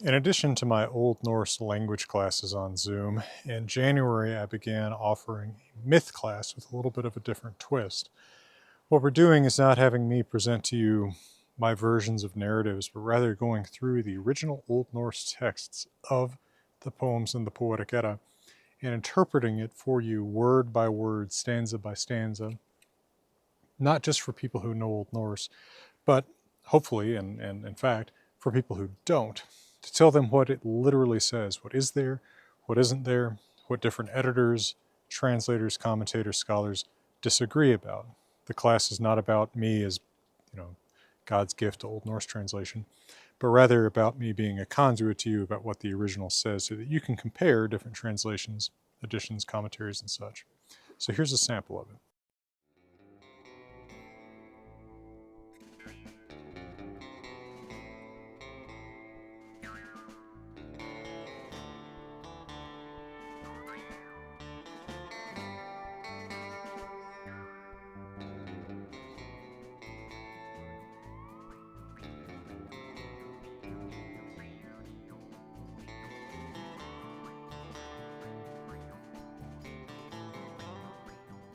In addition to my Old Norse language classes on Zoom, in January I began offering a myth class with a little bit of a different twist. What we're doing is not having me present to you my versions of narratives, but rather going through the original Old Norse texts of the poems in the Poetic Edda and interpreting it for you word by word, stanza by stanza, not just for people who know Old Norse, but hopefully, and in fact, for people who don't, to tell them what it literally says, what is there, what isn't there, what different editors, translators, commentators, scholars disagree about. The class is not about me as, you know, God's gift to Old Norse translation, but rather about me being a conduit to you about what the original says so that you can compare different translations, editions, commentaries, and such. So here's a sample of it.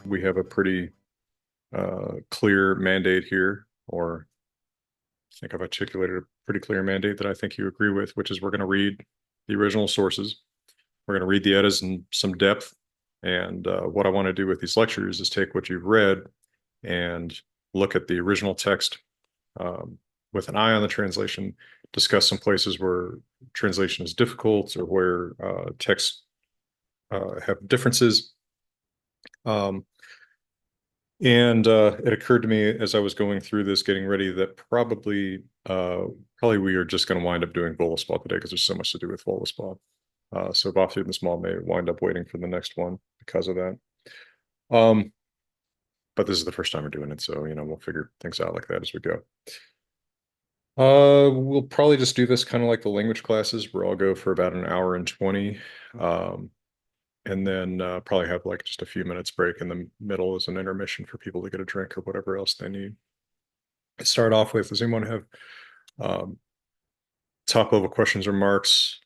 We have a pretty clear mandate here, or I think I've articulated a pretty clear mandate that I think you agree with, which is we're going to read the original sources. We're going to read the Eddas in some depth. And what I want to do with these lectures is take what you've read and look at the original text with an eye on the translation, discuss some places where translation is difficult or where texts have differences. And it occurred to me as I was going through this, getting ready, that probably we are just going to wind up doing Völuspá today because there's so much to do with Völuspá. So Vafu and Small may wind up waiting for the next one because of that. But this is the first time we're doing it, so we'll figure things out like that as we go. We'll probably just do this kind of like the language classes, where I'll go for about an hour and 20. And then probably have like just a few minutes break in the middle as an intermission for people to get a drink or whatever else they need. To start off with, does anyone have top level questions or remarks,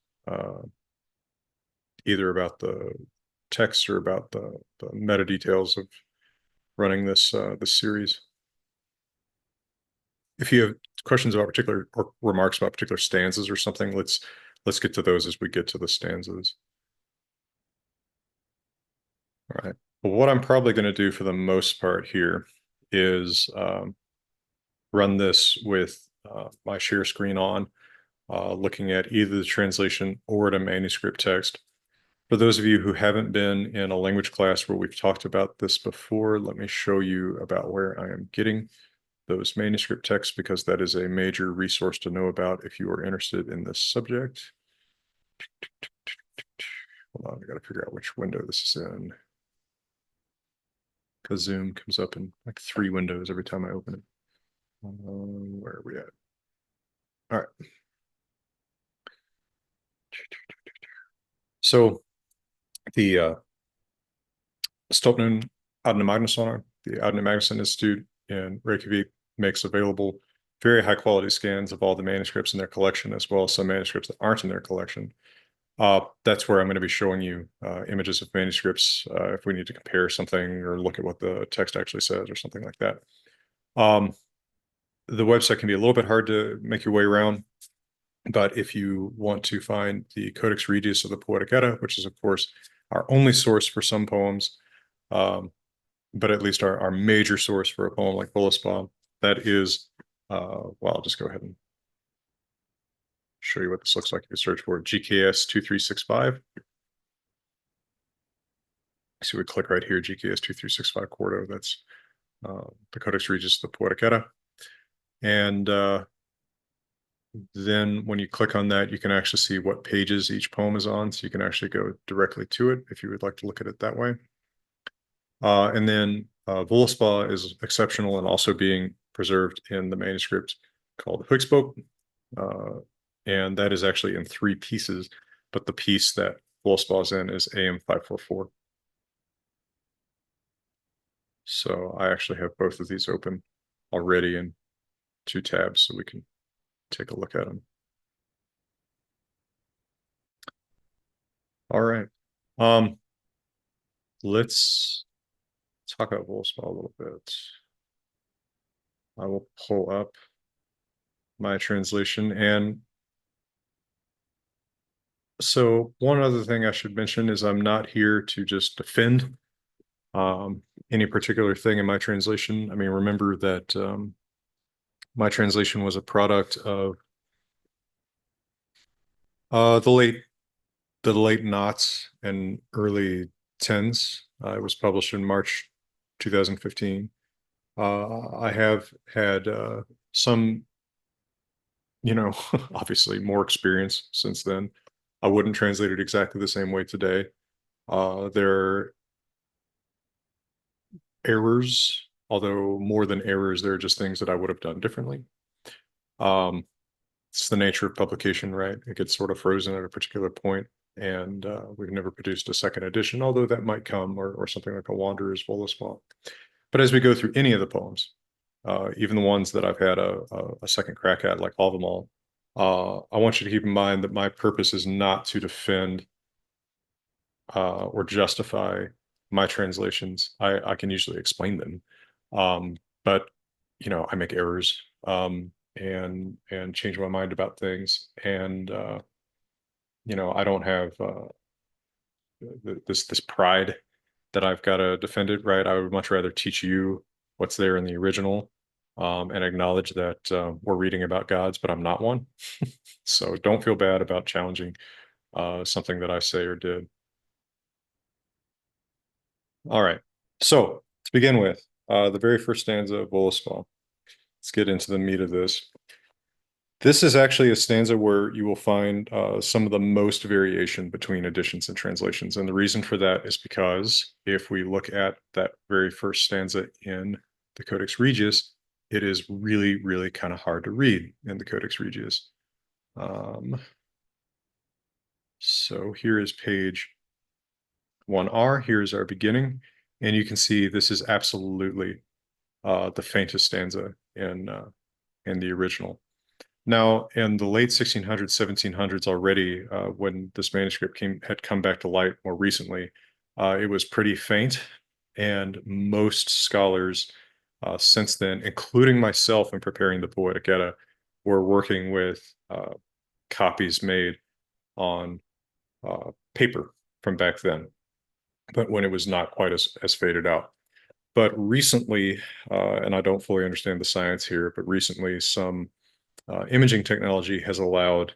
either about the text or about the meta details of running this series? If you have questions about particular or remarks about particular stanzas or something, let's get to those as we get to the stanzas. All right. Well, what I'm probably going to do for the most part here is run this with my share screen on, looking at either the translation or at a manuscript text. For those of you who haven't been in a language class where we've talked about this before, let me show you about where I am getting those manuscript texts, because that is a major resource to know about if you are interested in this subject. Hold on, I got to figure out which window this is in, because Zoom comes up in like 3 windows every time I open it. Where are we at? All right. So the Stolpnun Árni Magnússonar, the Árni Magnússon Institute in Reykjavik, makes available very high quality scans of all the manuscripts in their collection, as well as some manuscripts that aren't in their collection. That's where I'm going to be showing you images of manuscripts if we need to compare something or look at what the text actually says or something like that. The website can be a little bit hard to make your way around, but if you want to find the Codex Regius of the Poetic Edda, which is, of course, our only source for some poems, but at least our major source for a poem like Völuspá, that is, well, I'll just go ahead and show you what this looks like if you search for GKS 2365. So we click right here, GKS 2365 Quarto. That's the Codex Regius of the Poetic Edda. And then when you click on that, you can actually see what pages each poem is on. So you can actually go directly to it if you would like to look at it that way. And then Völuspá is exceptional and also being preserved in the manuscript called Hugsbók. And that is actually in 3 pieces, but the piece that Völuspá is in is AM 544. So I actually have both of these open already in 2 tabs, so we can take a look at them. All right. Let's talk about Våluspá a little bit. I will pull up my translation. And so one other thing I should mention is I'm not here to just defend any particular thing in my translation. I mean, remember that my translation was a product of the late knots and early tens. It was published in March 2015. I have had some, obviously more experience since then. I wouldn't translate it exactly the same way today. There are errors, although more than errors, there are just things that I would have done differently. It's the nature of publication, right? It gets sort of frozen at a particular point, and we've never produced a second edition, although that might come, or something like a Wanderer's Völuspá. But as we go through any of the poems, even the ones that I've had a second crack at, like all of them all, I want you to keep in mind that my purpose is not to defend or justify my translations. I can usually explain them, but I make errors and change my mind about things, and I don't have this pride that I've got to defend it, right? I would much rather teach you what's there in the original, and acknowledge that we're reading about gods, but I'm not one. So don't feel bad about challenging something that I say or did. All right. So to begin with, the very first stanza of Völuspá. Let's get into the meat of this. This is actually a stanza where you will find some of the most variation between editions and translations. And the reason for that is because if we look at that very first stanza in the Codex Regius, it is really, really kind of hard to read in the Codex Regius. So here is page 1R. Here's our beginning. And you can see this is absolutely the faintest stanza in the original. Now, in the late 1600s, 1700s already, when this manuscript had come back to light more recently, it was pretty faint, and most scholars since then, including myself in preparing the Poetic Edda, were working with copies made on paper from back then, but when it was not quite as faded out. But recently, and I don't fully understand the science here, but recently some imaging technology has allowed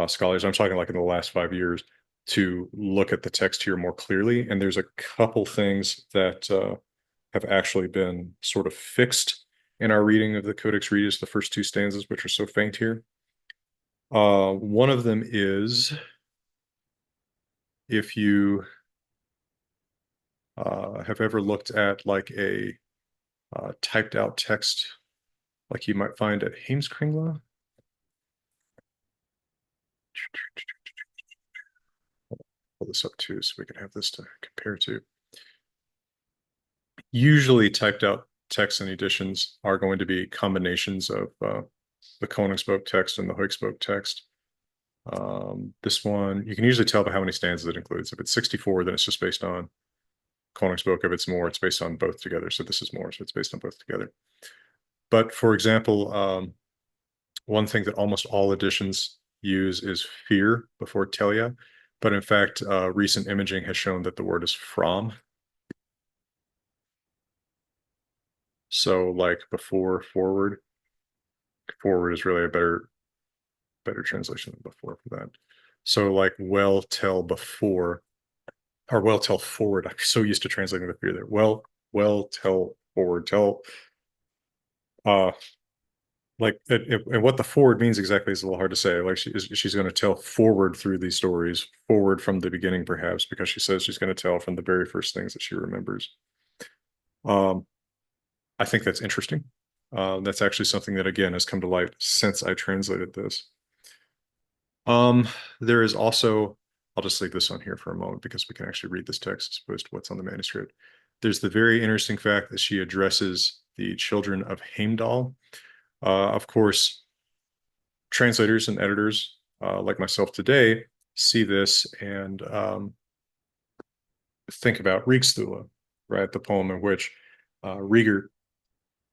scholars, I'm talking like in the last 5 years, to look at the text here more clearly. And there's a couple things that have actually been sort of fixed in our reading of the Codex Regius, the first two stanzas, which are so faint here. One of them is if you have ever looked at like a typed out text like you might find at Heimskringla. Pull this up too so we can have this to compare to. Usually typed out texts and editions are going to be combinations of the Koningsboek text and the Hoeksboek text. This one, you can usually tell by how many stanzas it includes. If it's 64, then it's just based on Koningsboek. If it's more, it's based on both together. So this is more, so it's based on both together. But for example, one thing that almost all editions use is fear before telia. But in fact, recent imaging has shown that the word is from. So like before forward, forward is really a better translation than before for that. So like well tell before, or well tell forward. I'm so used to translating the fear there. Well tell forward, tell and what the forward means exactly is a little hard to say. Like she's going to tell forward through these stories, forward from the beginning perhaps, because she says she's going to tell from the very first things that she remembers. I think that's interesting. That's actually something that again has come to light since I translated this. There is also, I'll just leave this on here for a moment because we can actually read this text as opposed to what's on the manuscript. There's the very interesting fact that she addresses the children of Heimdall. Of course, translators and editors like myself today see this and think about Ríkstula, right? The poem in which Rieger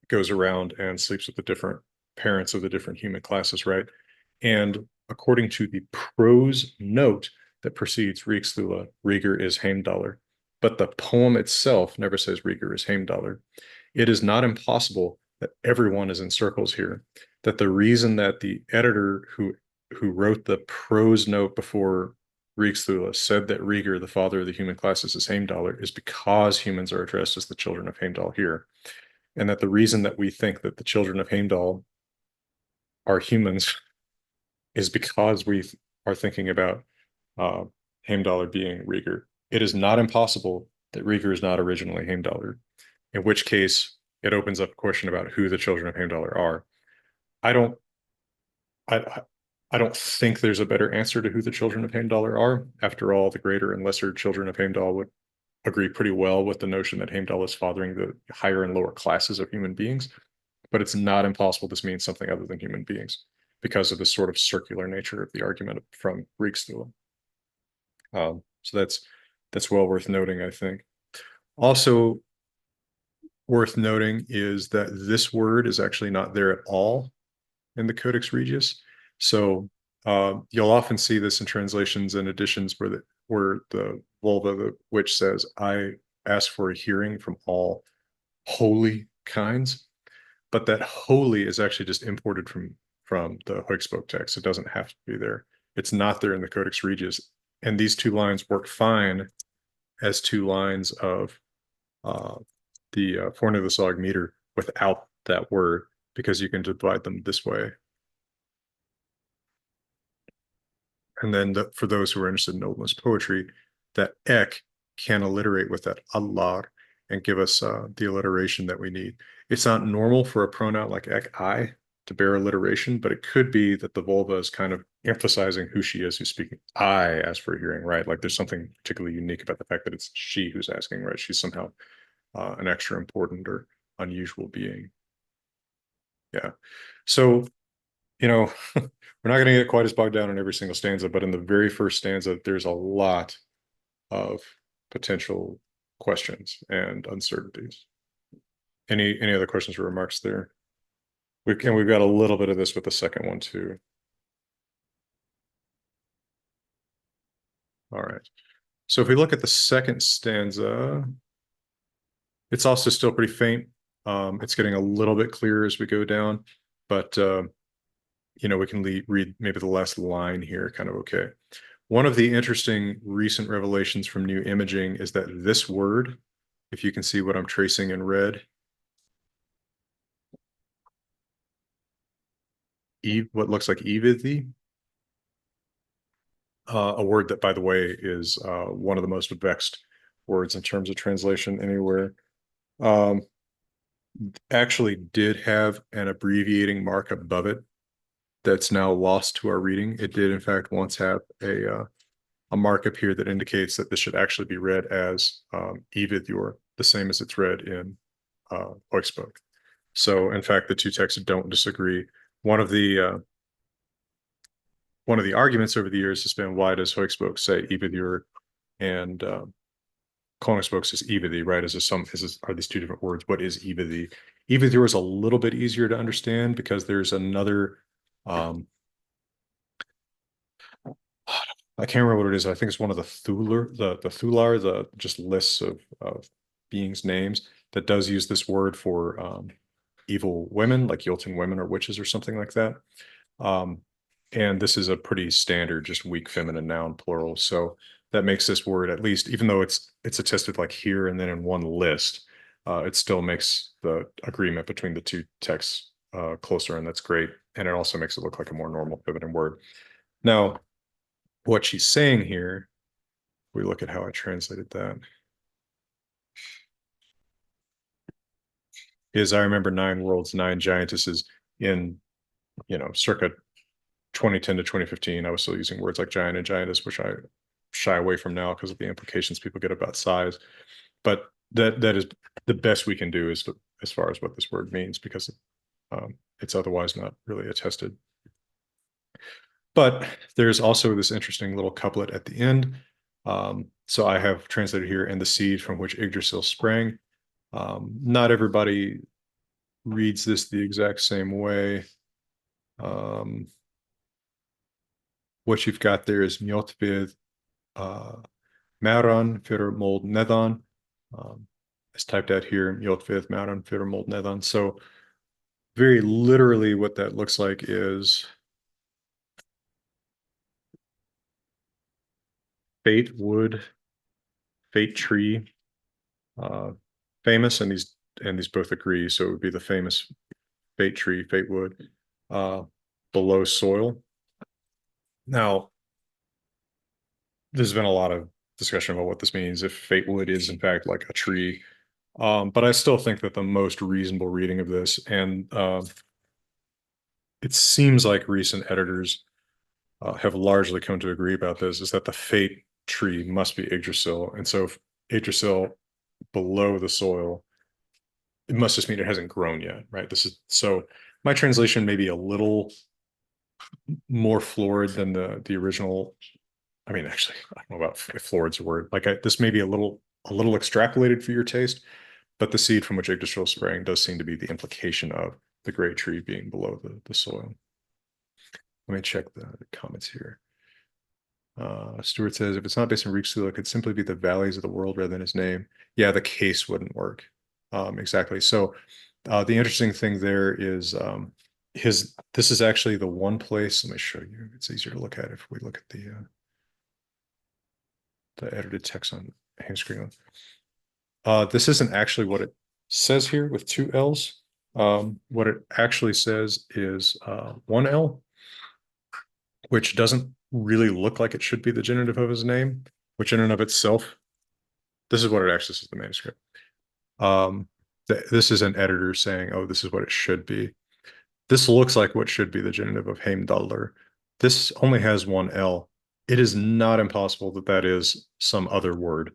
goes around and sleeps with the different parents of the different human classes, right? And according to the prose note that precedes Ríkstula, Rieger is Heimdallr. But the poem itself never says Rieger is Heimdallr. It is not impossible that everyone is in circles here. That the reason that the editor who wrote the prose note before Ríkstula said that Rieger, the father of the human classes, is Heimdallr is because humans are addressed as the children of Heimdall here. And that the reason that we think that the children of Heimdall are humans is because we are thinking about Heimdallr being Rieger. It is not impossible that Rieger is not originally Heimdallr, in which case it opens up a question about who the children of Heimdallr are. I don't I I don't think there's a better answer to who the children of Heimdallr are. After all, the greater and lesser children of Heimdall would agree pretty well with the notion that Heimdall is fathering the higher and lower classes of human beings. But it's not impossible this means something other than human beings because of the sort of circular nature of the argument from Ríkstula. So that's well worth noting, I think. Also worth noting is that this word is actually not there at all in the Codex Regius. So you'll often see this in translations and editions where the vulva, the witch says, "I ask for a hearing from all holy kinds," but that holy is actually just imported from the Högsbok text. It doesn't have to be there. It's not there in the Codex Regius, and these two lines work fine as two lines of the Fornöðuslag meter without that word, because you can divide them this way. And then for those who are interested in Old Norse poetry, that ek can alliterate with that allar and give us the alliteration that we need. It's not normal for a pronoun like ek, I, to bear alliteration, but it could be that the vulva is kind of emphasizing who she is who's speaking. I ask for a hearing, right? Like there's something particularly unique about the fact that it's she who's asking, right? She's somehow an extra important or unusual being. Yeah. So, we're not going to get quite as bogged down in every single stanza, but in the very first stanza, there's a lot of potential questions and uncertainties. Any other questions or remarks there? We've got a little bit of this with the second one too. All right. So if we look at the second stanza, it's also still pretty faint. It's getting a little bit clearer as we go down, but we can read maybe the last line here kind of okay. One of the interesting recent revelations from new imaging is that this word, if you can see what I'm tracing in red, what looks like evithi, a word that, by the way, is one of the most vexed words in terms of translation anywhere, actually did have an abbreviating mark above it that's now lost to our reading. It did, in fact, once have a mark up here that indicates that this should actually be read as Evidjor, the same as it's read in Högsbok. So, in fact, the two texts don't disagree. One of the arguments over the years has been, why does Högsbok say Evidjor and Koningsbok says Evithi, right? Are these two different words? What is Evithi? Evidjor is a little bit easier to understand because there's another I can't remember what it is. I think it's one of the Thular, the just lists of beings' names that does use this word for evil women, like Jotun women or witches or something like that. And this is a pretty standard, just weak feminine noun plural. So that makes this word, at least, even though it's attested like here and then in one list, it still makes the agreement between the two texts closer, and that's great. And it also makes it look like a more normal feminine word. Now, what she's saying here, we look at how I translated that, is I remember 9 worlds, 9 giantesses in, circa 2010 to 2015. I was still using words like giant and giantess, which I shy away from now because of the implications people get about size. But that is the best we can do as far as what this word means, because it's otherwise not really attested. But there's also this interesting little couplet at the end. So I have translated here, and the seed from which Yggdrasil sprang. Not everybody reads this the exact same way. What you've got there is mjotvid Maran fyrir mold nedan. It's typed out here, mjotvid Maran fyrir mold nedan. So very literally what that looks like is fate wood, fate tree, famous, and these both agree. So it would be the famous fate tree, fate wood, below soil. Now, there's been a lot of discussion about what this means, if fate wood is in fact like a tree. But I still think that the most reasonable reading of this, and it seems like recent editors have largely come to agree about this, is that the fate tree must be Yggdrasil. And so if Yggdrasil below the soil, it must just mean it hasn't grown yet, right? This is so my translation may be a little more florid than the original. I mean, actually, I don't know about if florid's a word. Like this may be a little extrapolated for your taste, but the seed from which Yggdrasil sprang does seem to be the implication of the great tree being below the soil. Let me check the comments here. Stuart says, if it's not based on Ríksula, it could simply be the valleys of the world rather than his name. Yeah, the case wouldn't work. Exactly. So the interesting thing there is this is actually the one place. Let me show you. It's easier to look at if we look at the edited text on hand screen. This isn't actually what it says here with two L's. What it actually says is one L, which doesn't really look like it should be the genitive of his name, which in and of itself, this is what it actually says in the manuscript. This is an editor saying, oh, this is what it should be. This looks like what should be the genitive of Heimdallr. This only has one L. It is not impossible that that is some other word,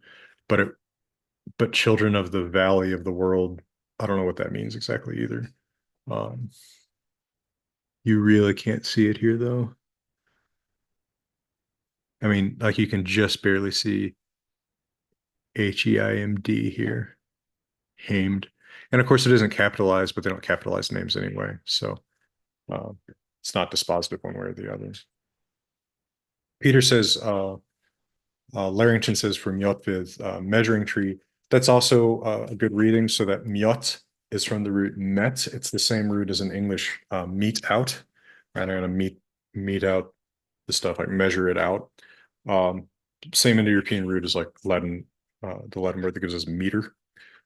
but children of the valley of the world, I don't know what that means exactly either. You really can't see it here though. I mean, like you can just barely see H-E-I-M-D here, Hamed. And of course it isn't capitalized, but they don't capitalize names anyway. So it's not dispositive one way or the other. Peter says, Larrington says for Mjotvid, measuring tree. That's also a good reading. So that Mjot is from the root met. It's the same root as in English meet out. Right? I'm going to meet out the stuff, like measure it out. Same Indo-European root is like Latin, the Latin word that gives us meter.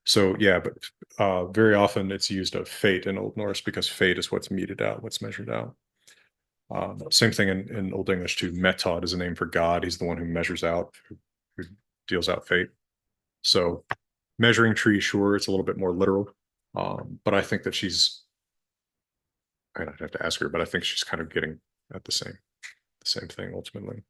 So yeah, but very often it's used of fate in Old Norse because fate is what's meted out, what's measured out. Same thing in Old English too. Metod is a name for God. He's the one who measures out, who deals out fate. So measuring tree, sure, it's a little bit more literal. But I think that I'd have to ask her, but I think she's kind of getting at the same thing ultimately.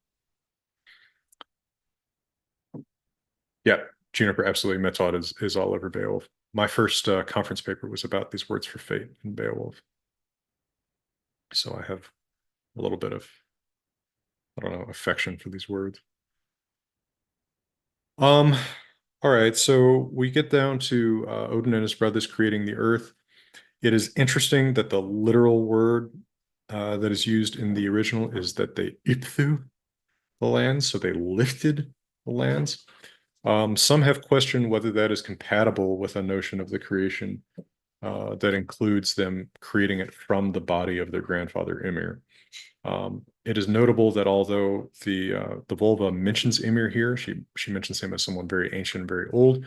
Yeah, Juniper, absolutely. Metod is all over Beowulf. My first conference paper was about these words for fate in Beowulf. So I have a little bit of, I don't know, affection for these words. All right, so we get down to Odin and his brothers creating the earth. It is interesting that the literal word that is used in the original is that they ipthu the lands, so they lifted the lands. Some have questioned whether that is compatible with a notion of the creation that includes them creating it from the body of their grandfather Ymir. It is notable that although the Völva mentions Ymir here, she mentions him as someone very ancient, very old.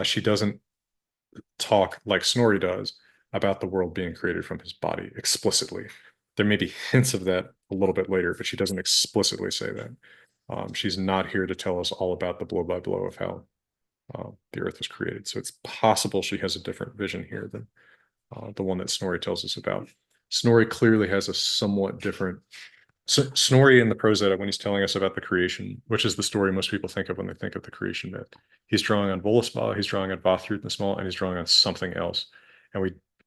She doesn't talk like Snorri does about the world being created from his body explicitly. There may be hints of that a little bit later, but she doesn't explicitly say that. She's not here to tell us all about the blow by blow of how the earth was created. So it's possible she has a different vision here than the one that Snorri tells us about. Snorri clearly has a somewhat different. Snorri in the Prose Edda, when he's telling us about the creation, which is the story most people think of when they think of the creation myth, he's drawing on Völuspá, he's drawing on Vafthrûd the Small, and he's drawing on something else.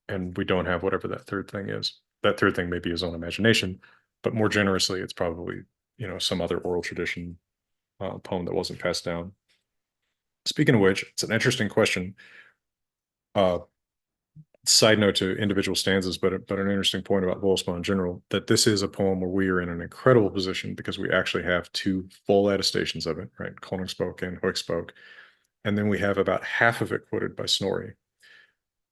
And we don't have whatever that third thing is. That third thing may be his own imagination, but more generously, it's probably, you know, some other oral tradition poem that wasn't passed down. Speaking of which, it's an interesting question. Uh, Side note to individual stanzas, but an interesting point about Völuspá in general, that this is a poem where we are in an incredible position because we actually have two full attestations of it, right? Koningsbók and Högsbók. And then we have about half of it quoted by Snorri.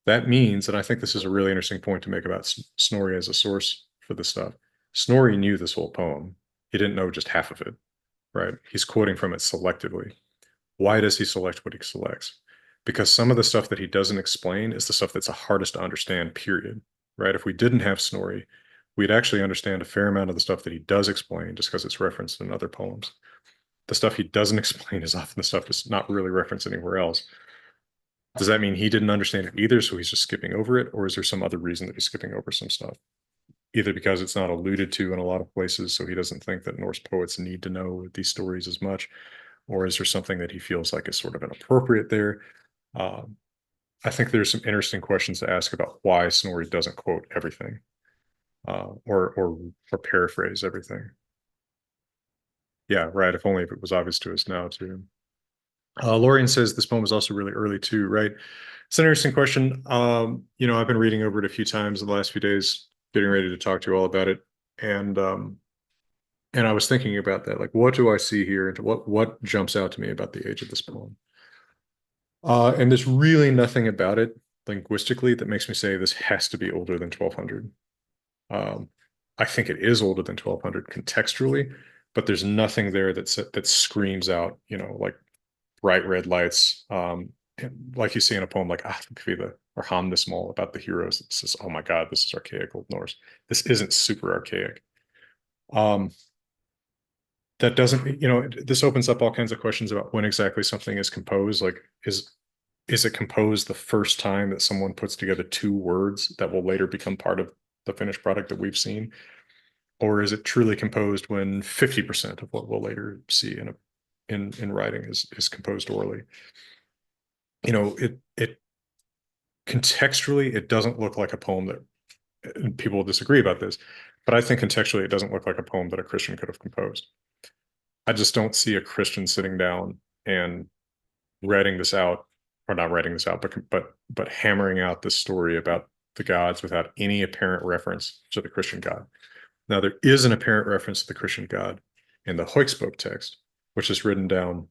That means, and I think this is a really interesting point to make about Snorri as a source for this stuff. Snorri knew this whole poem. He didn't know just half of it, right? He's quoting from it selectively. Why does he select what he selects? Because some of the stuff that he doesn't explain is the stuff that's the hardest to understand, period, right? If we didn't have Snorri, we'd actually understand a fair amount of the stuff that he does explain just because it's referenced in other poems. The stuff he doesn't explain is often the stuff that's not really referenced anywhere else. Does that mean he didn't understand it either, so he's just skipping over it? Or is there some other reason that he's skipping over some stuff? Either because it's not alluded to in a lot of places, so he doesn't think that Norse poets need to know these stories as much, or is there something that he feels like is sort of inappropriate there? I think there's some interesting questions to ask about why Snorri doesn't quote everything, or paraphrase everything. Yeah, right. If only if it was obvious to us now too. Lorian says this poem is also really early too, right? It's an interesting question. You know, I've been reading over it a few times in the last few days, getting ready to talk to you all about it, and I was thinking about that. Like, what do I see here, and what jumps out to me about the age of this poem? And there's really nothing about it linguistically that makes me say this has to be older than 1200. Um, I think it is older than 1200 contextually, but there's nothing there that screams out, you know, like bright red lights, like you see in a poem like Kviða or Hamnismal about the heroes. It says, "Oh my God, this is archaic Old Norse. This isn't super archaic." Um, that doesn't, you know, this opens up all kinds of questions about when exactly something is composed. Like, is it composed the first time that someone puts together two words that will later become part of the finished product that we've seen? Or is it truly composed when 50% of what we'll later see in writing is composed orally? You know, it contextually, it doesn't look like a poem that, and people will disagree about this, but I think contextually it doesn't look like a poem that a Christian could have composed. I just don't see a Christian sitting down and writing this out, or not writing this out, but hammering out this story about the gods without any apparent reference to the Christian God. Now, there is an apparent reference to the Christian God in the Högsbók text, which is written down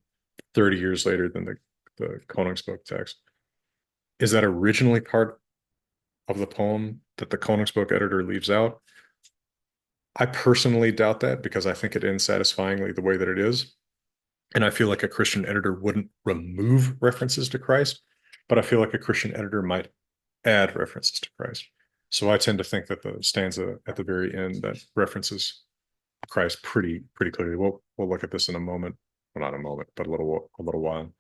30 years later than the Koningsbók text. Is that originally part of the poem that the Koningsbók editor leaves out? I personally doubt that because I think it ends satisfyingly the way that it is. And I feel like a Christian editor wouldn't remove references to Christ, but I feel like a Christian editor might add references to Christ. So I tend to think that the stanza at the very end that references Christ pretty clearly. We'll look at this in a moment. Well, not a moment, but a little while.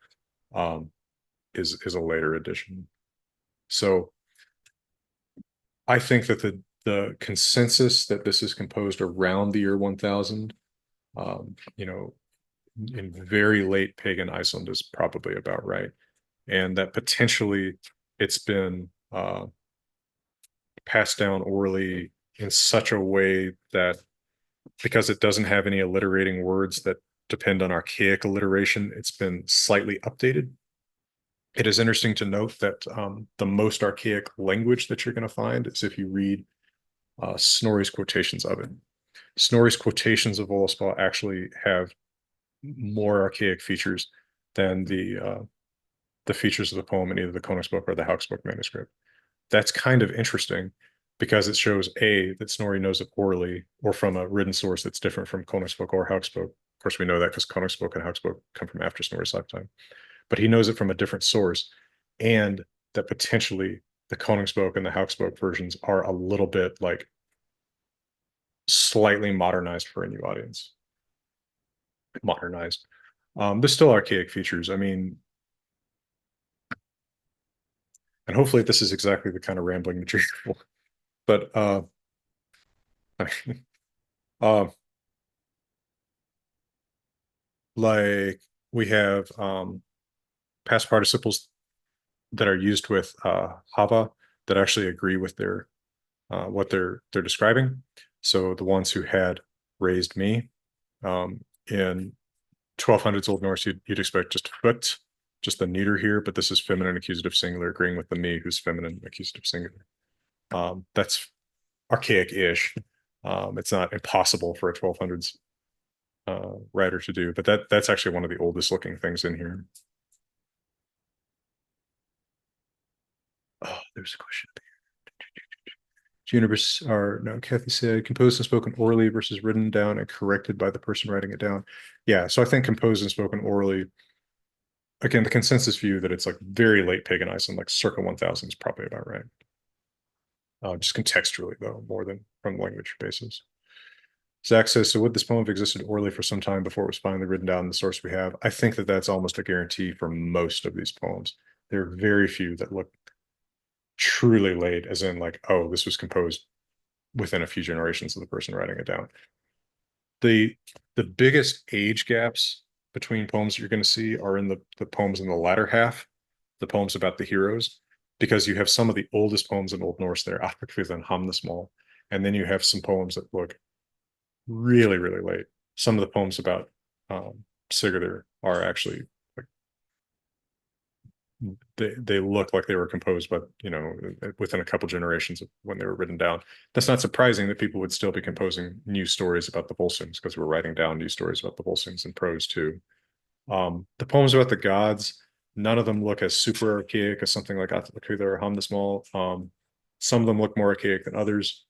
Is a later addition. So I think that the consensus that this is composed around the year 1000, you know, in very late pagan Iceland is probably about right, and that potentially it's been passed down orally in such a way that because it doesn't have any alliterating words that depend on archaic alliteration, it's been slightly updated. It is interesting to note that the most archaic language that you're going to find is if you read Snorri's quotations of it. Snorri's quotations of Völuspá actually have more archaic features than the features of the poem in either the Koningsbók or the Högsbók manuscript. That's kind of interesting because it shows A, that Snorri knows it orally or from a written source that's different from Koningsbók or Högsbók. Of course, we know that because Koningsbók and Högsbók come from after Snorri's lifetime. But he knows it from a different source, and that potentially the Koningsbók and the Högsbók versions are a little bit like slightly modernized for a new audience. Modernized. There's still archaic features. I mean, and hopefully this is exactly the kind of rambling material. But uh, like we have past participles that are used with hava that actually agree with their what they're describing. So the ones who had raised me, in 1200s Old Norse, you'd expect just foot, just the neuter here, but this is feminine accusative singular, agreeing with the me who's feminine accusative singular. That's archaic-ish. It's not impossible for a 1200s writer to do, but that's actually one of the oldest looking things in here. Oh, there's a question. Universe are no, Kathy said composed and spoken orally versus written down and corrected by the person writing it down. Yeah, so I think composed and spoken orally, again, the consensus view that it's like very late pagan Iceland, like circa 1000 is probably about right. Just contextually, though, more than from language basis. Zach says, so would this poem have existed orally for some time before it was finally written down in the source we have? I think that that's almost a guarantee for most of these poems. There are very few that look truly late, as in like, oh, this was composed within a few generations of the person writing it down. The biggest age gaps between poems that you're going to see are in the poems in the latter half, the poems about the heroes, because you have some of the oldest poems in Old Norse there, Athkvith and Hamnesmal, and then you have some poems that look really, really late. Some of the poems about Sigurður are actually like they look like they were composed, but within a couple generations of when they were written down. That's not surprising that people would still be composing new stories about the Volsungs because we're writing down new stories about the Volsungs in prose too. The poems about the gods, none of them look as super archaic as something like Atlakutha or Hamnesmal. Some of them look more archaic than others.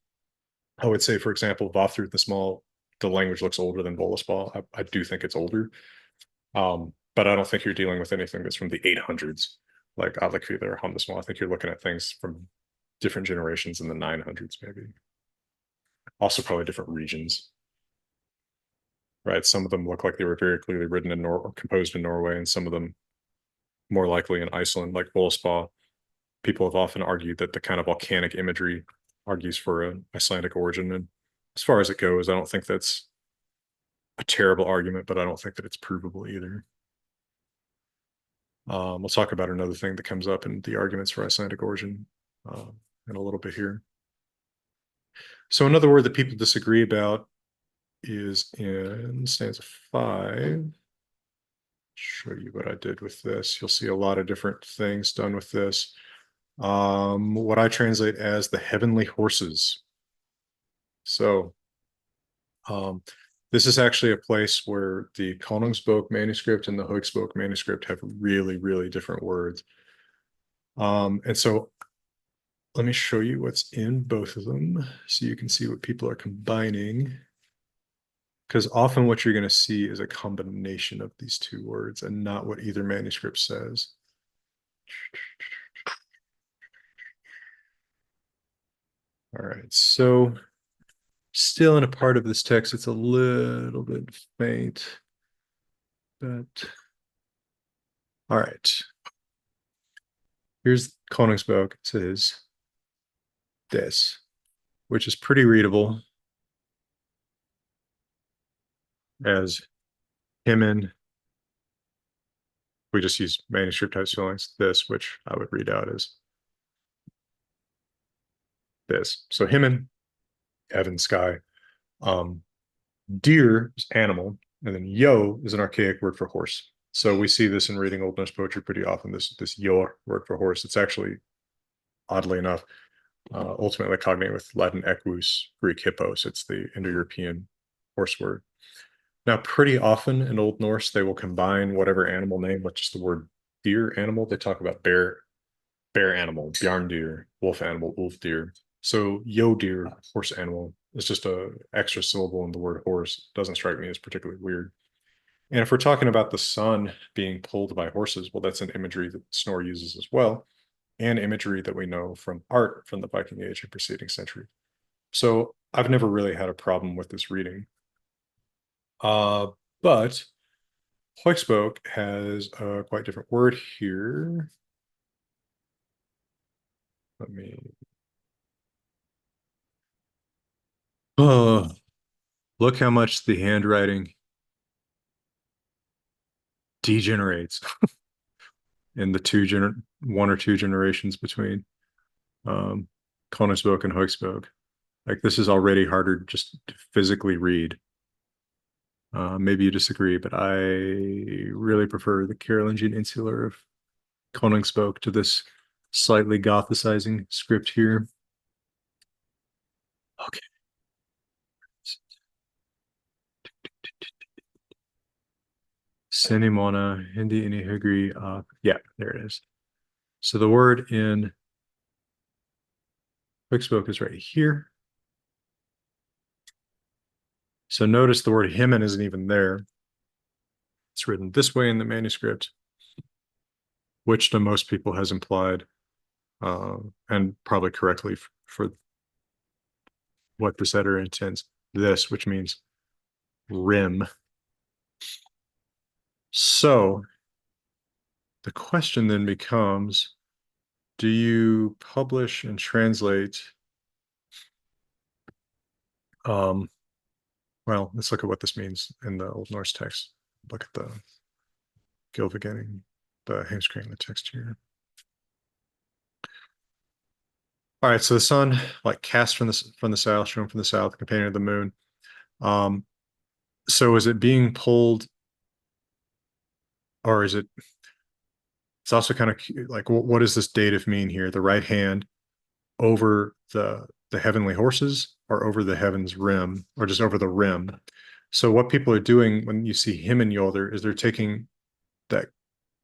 I would say, for example, Vafthrud the Small, the language looks older than Völuspá. I do think it's older. But I don't think you're dealing with anything that's from the 800s, like Atlakutha or Hamnesmal. I think you're looking at things from different generations in the 900s, maybe. Also, probably different regions, right? Some of them look like they were very clearly written in or composed in Norway, and some of them more likely in Iceland, like Völuspá. People have often argued that the kind of volcanic imagery argues for an Icelandic origin. And as far as it goes, I don't think that's a terrible argument, but I don't think that it's provable either. We'll talk about another thing that comes up in the arguments for Icelandic origin in a little bit here. So another word that people disagree about is in stanza 5. Show you what I did with this. You'll see a lot of different things done with this. What I translate as the heavenly horses. So this is actually a place where the Konungsbok manuscript and the Høgsbok manuscript have really, really different words. And so let me show you what's in both of them so you can see what people are combining. Because often what you're going to see is a combination of these two words and not what either manuscript says. All right, so still in a part of this text, it's a little bit faint, but all right. Here's Koningsbok. It says this, which is pretty readable as Himmen. We just use manuscript type spellings. This, which I would read out as this. So Himmen, heaven, sky. Deer is animal, and then yo is an archaic word for horse. So we see this in reading Old Norse poetry pretty often. This yor word for horse. It's actually, oddly enough, ultimately cognate with Latin equus, Greek hippos. It's the Indo-European horse word. Now, pretty often in Old Norse, they will combine whatever animal name with just the word deer animal. They talk about bear animal, bjarndeer, wolf animal, wolf deer. So yo deer, horse animal, is just a extra syllable in the word horse. It doesn't strike me as particularly weird. And if we're talking about the sun being pulled by horses, well, that's an imagery that Snorri uses as well, and imagery that we know from art from the Viking Age and preceding century. So I've never really had a problem with this reading. But Høgsbok has a quite different word here. Let me. Oh, look how much the handwriting degenerates in the one or two generations between Koningsbok and Høgsbok. Like this is already harder just to physically read. Maybe you disagree, but I really prefer the Carolingian Insular of Koningsboek to this slightly Gothicizing script here. Okay. Senimona, Hindi, Inihugri. Yeah, there it is. So the word in Koningsboek is right here. So notice the word hymen isn't even there. It's written this way in the manuscript, which to most people has implied, and probably correctly for what this editor intends, this, which means rim. So the question then becomes, do you publish and translate? Well, let's look at what this means in the Old Norse text. Look at the Gylfaginning, the Heimskringla text here. All right, so the sun, like cast from the south, shown from the south, companion of the moon. So is it being pulled, or is it? It's also kind of like what does this dative mean here? The right hand over the heavenly horses, or over the heavens rim, or just over the rim. So what people are doing when you see him in Yolder is they're taking that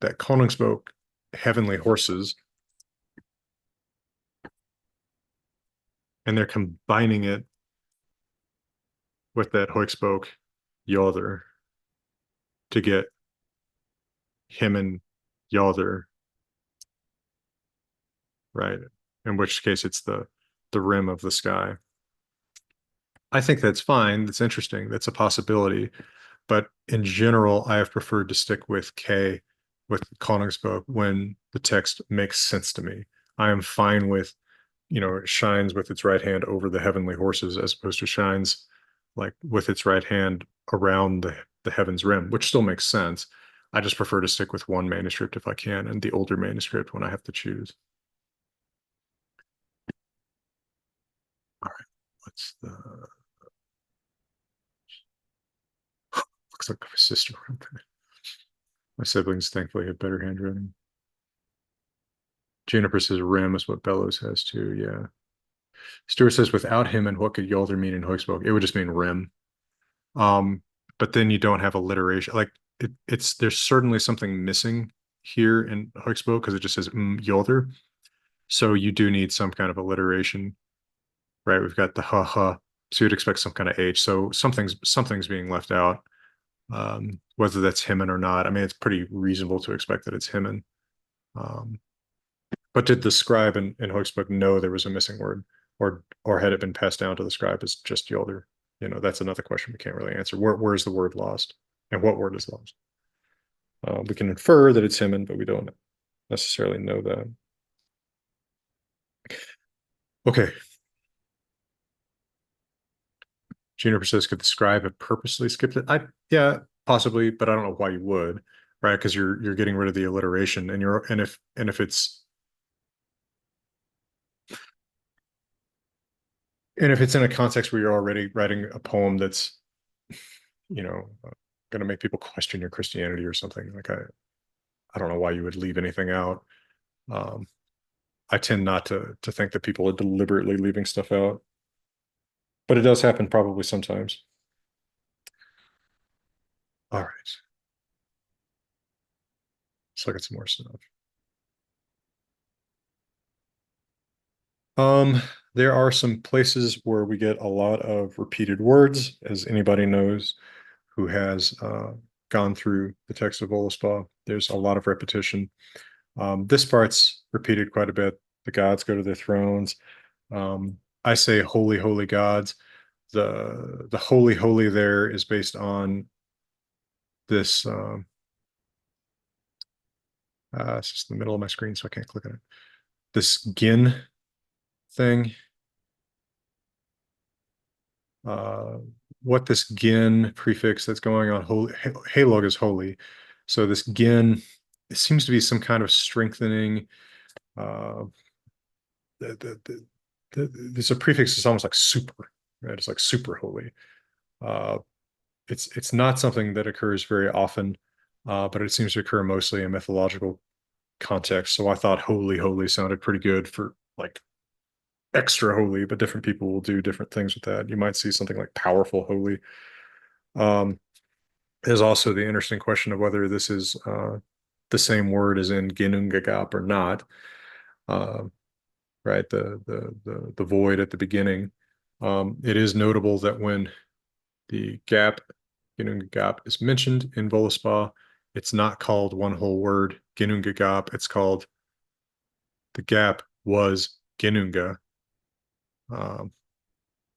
Koningsboek heavenly horses and they're combining it with that Hoiksboek Yolder to get him and Yolder, right? In which case it's the rim of the sky. I think that's fine. That's interesting. That's a possibility. But in general, I have preferred to stick with K, with Koningsboek, when the text makes sense to me. I am fine with, it shines with its right hand over the heavenly horses as opposed to shines like with its right hand around the heaven's rim, which still makes sense. I just prefer to stick with one manuscript if I can, and the older manuscript when I have to choose. All right, what's the looks like my sister. My siblings thankfully have better handwriting. Juniper says rim is what Bellows has too. Yeah. Stuart says without him, and what could Yolder mean in Hoiksboek? It would just mean rim. Um, but then you don't have alliteration. Like it's there's certainly something missing here in Hoiksboek because it just says Yolder. So you do need some kind of alliteration, right? We've got the ha ha. So you'd expect some kind of H. So something's being left out. Whether that's Hymen or not. I mean, it's pretty reasonable to expect that it's Hymen. But did the scribe in Hoiksboek know there was a missing word, or had it been passed down to the scribe as just Yolder? That's another question we can't really answer. Where's the word lost, and what word is lost? We can infer that it's Hymen, but we don't necessarily know that. Okay. Juniper says, could the scribe have purposely skipped it? Yeah, possibly, but I don't know why you would, right? Because you're getting rid of the alliteration, and if it's in a context where you're already writing a poem that's, going to make people question your Christianity or something, like I don't know why you would leave anything out. I tend not to think that people are deliberately leaving stuff out, but it does happen probably sometimes. All right. Let's look at some more stuff. There are some places where we get a lot of repeated words, as anybody knows who has gone through the text of Völuspá. There's a lot of repetition. This part's repeated quite a bit. The gods go to their thrones. I say holy, holy gods. The holy, holy there is based on this. It's just in the middle of my screen, so I can't click on it. This gin thing. What this gin prefix that's going on, holy, halog is holy. So this gin, it seems to be some kind of strengthening. The there's a prefix is almost like super, right? It's like super holy. Uh, it's not something that occurs very often, but it seems to occur mostly in mythological context. So I thought holy, holy sounded pretty good for like extra holy, but different people will do different things with that. You might see something like powerful holy. Um, there's also the interesting question of whether this is the same word as in Ginnungagap or not. Uh, right, the void at the beginning. It is notable that when the gap, Ginnungagap, is mentioned in Völuspá, it's not called one whole word, Ginnungagap. It's called the gap was Ginnunga. Um,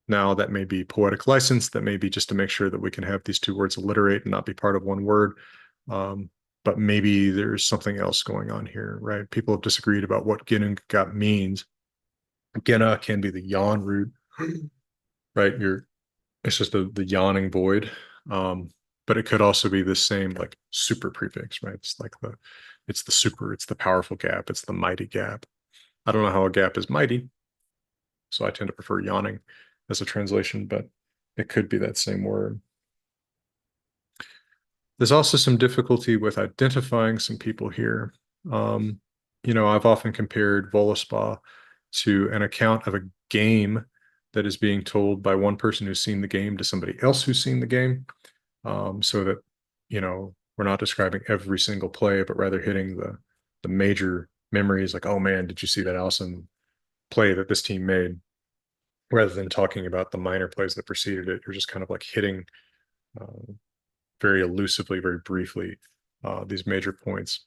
Now, that may be poetic license, that may be just to make sure that we can have these two words alliterate and not be part of one word. But maybe there's something else going on here, right? People have disagreed about what Ginnungagap means. Genna can be the yawn root, right? It's just the yawning void. But it could also be the same like super prefix, right? It's the super, it's the powerful gap, it's the mighty gap. I don't know how a gap is mighty, so I tend to prefer yawning as a translation, but it could be that same word. There's also some difficulty with identifying some people here. Um, I've often compared Völuspá to an account of a game that is being told by one person who's seen the game to somebody else who's seen the game, so that we're not describing every single play, but rather hitting the major memories, like, oh man, did you see that awesome play that this team made? Rather than talking about the minor plays that preceded it, you're just kind of like hitting uh, very elusively, very briefly, these major points.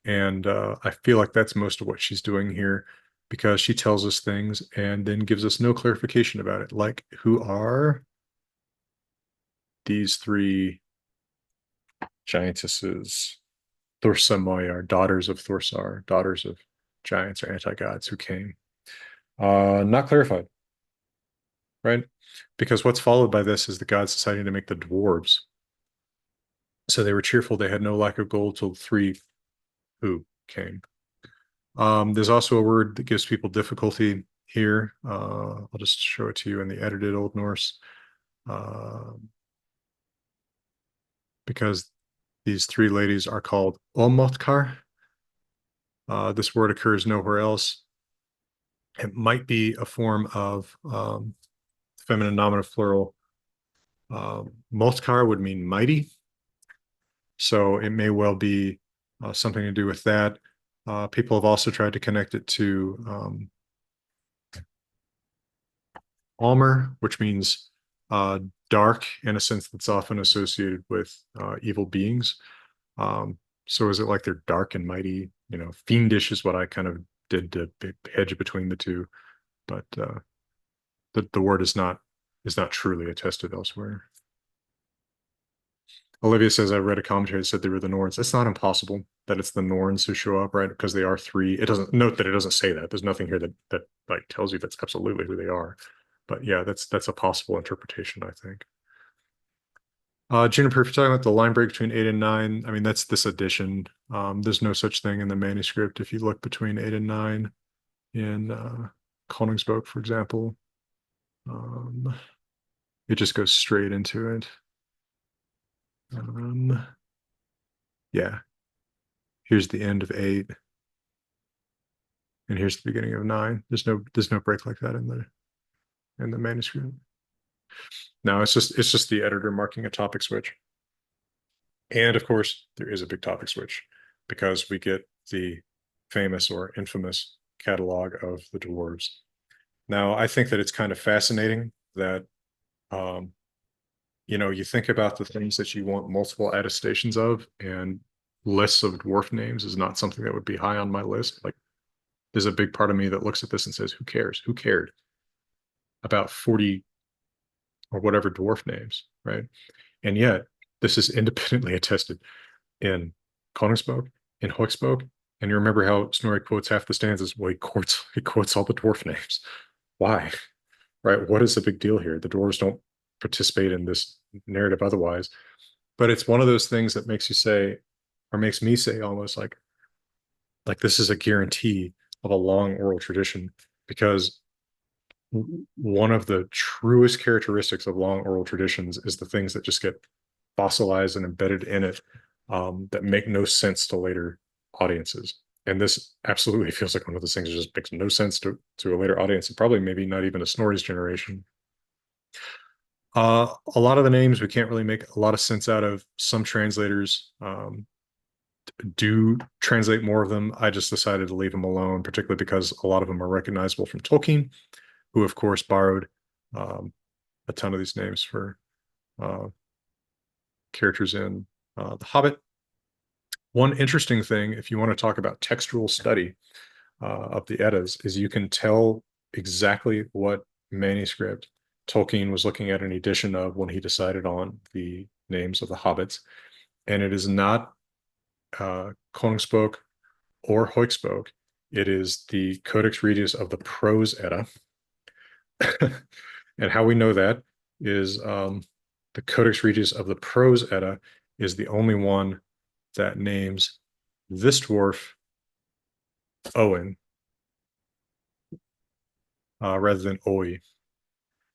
And I feel like that's most of what she's doing here, because she tells us things and then gives us no clarification about it. Like, who are these three giantesses? Thorsamoy, daughters of Thorsar, daughters of giants or anti-gods who came. Not clarified, right? Because what's followed by this is the gods deciding to make the dwarves. So they were cheerful. They had no lack of gold till three who came. There's also a word that gives people difficulty here. I'll just show it to you in the edited Old Norse. Because these three ladies are called Olmotkar. This word occurs nowhere else. It might be a form of feminine nominative plural. Motkar would mean mighty. So it may well be something to do with that. People have also tried to connect it to Almer, which means dark in a sense that's often associated with evil beings. So is it like they're dark and mighty? Fiendish is what I kind of did to hedge between the two, but the word is not truly attested elsewhere. Olivia says, I read a commentary that said they were the Norns. It's not impossible that it's the Norns who show up, right? Because they are three. It doesn't note that it doesn't say that. There's nothing here that like tells you that's absolutely who they are. But yeah, that's a possible interpretation, I think. Juniper, if you're talking about the line break between 8 and 9, I mean, that's this edition. There's no such thing in the manuscript. If you look between 8 and 9 in Koningsbok, for example, it just goes straight into it. Yeah, here's the end of 8, and here's the beginning of 9. There's no break like that in the manuscript. No, it's just the editor marking a topic switch. And of course, there is a big topic switch because we get the famous or infamous catalog of the dwarves. Now, I think that it's kind of fascinating that you think about the things that you want multiple attestations of, and lists of dwarf names is not something that would be high on my list. Like, there's a big part of me that looks at this and says, who cares? Who cared about 40 or whatever dwarf names, right? And yet, this is independently attested in Koningsbok, in Hoexbok. And you remember how Snorri quotes half the stanzas? Well, he quotes all the dwarf names. Why? Right? What is the big deal here? The dwarves don't participate in this narrative otherwise. But it's one of those things that makes you say, or makes me say almost like this is a guarantee of a long oral tradition, because one of the truest characteristics of long oral traditions is the things that just get fossilized and embedded in it that make no sense to later audiences. And this absolutely feels like one of those things that just makes no sense to a later audience, and probably maybe not even a Snorri's generation. A lot of the names we can't really make a lot of sense out of. Some translators do translate more of them. I just decided to leave them alone, particularly because a lot of them are recognizable from Tolkien, who of course borrowed a ton of these names for characters in The Hobbit. One interesting thing, if you want to talk about textual study of the Eddas, is you can tell exactly what manuscript Tolkien was looking at an edition of when he decided on the names of the hobbits. And it is not Koningsbok or Hoyksbok. It is the Codex Regius of the Prose Edda. And how we know that is the Codex Regius of the Prose Edda is the only one that names this dwarf Owen rather than Oi.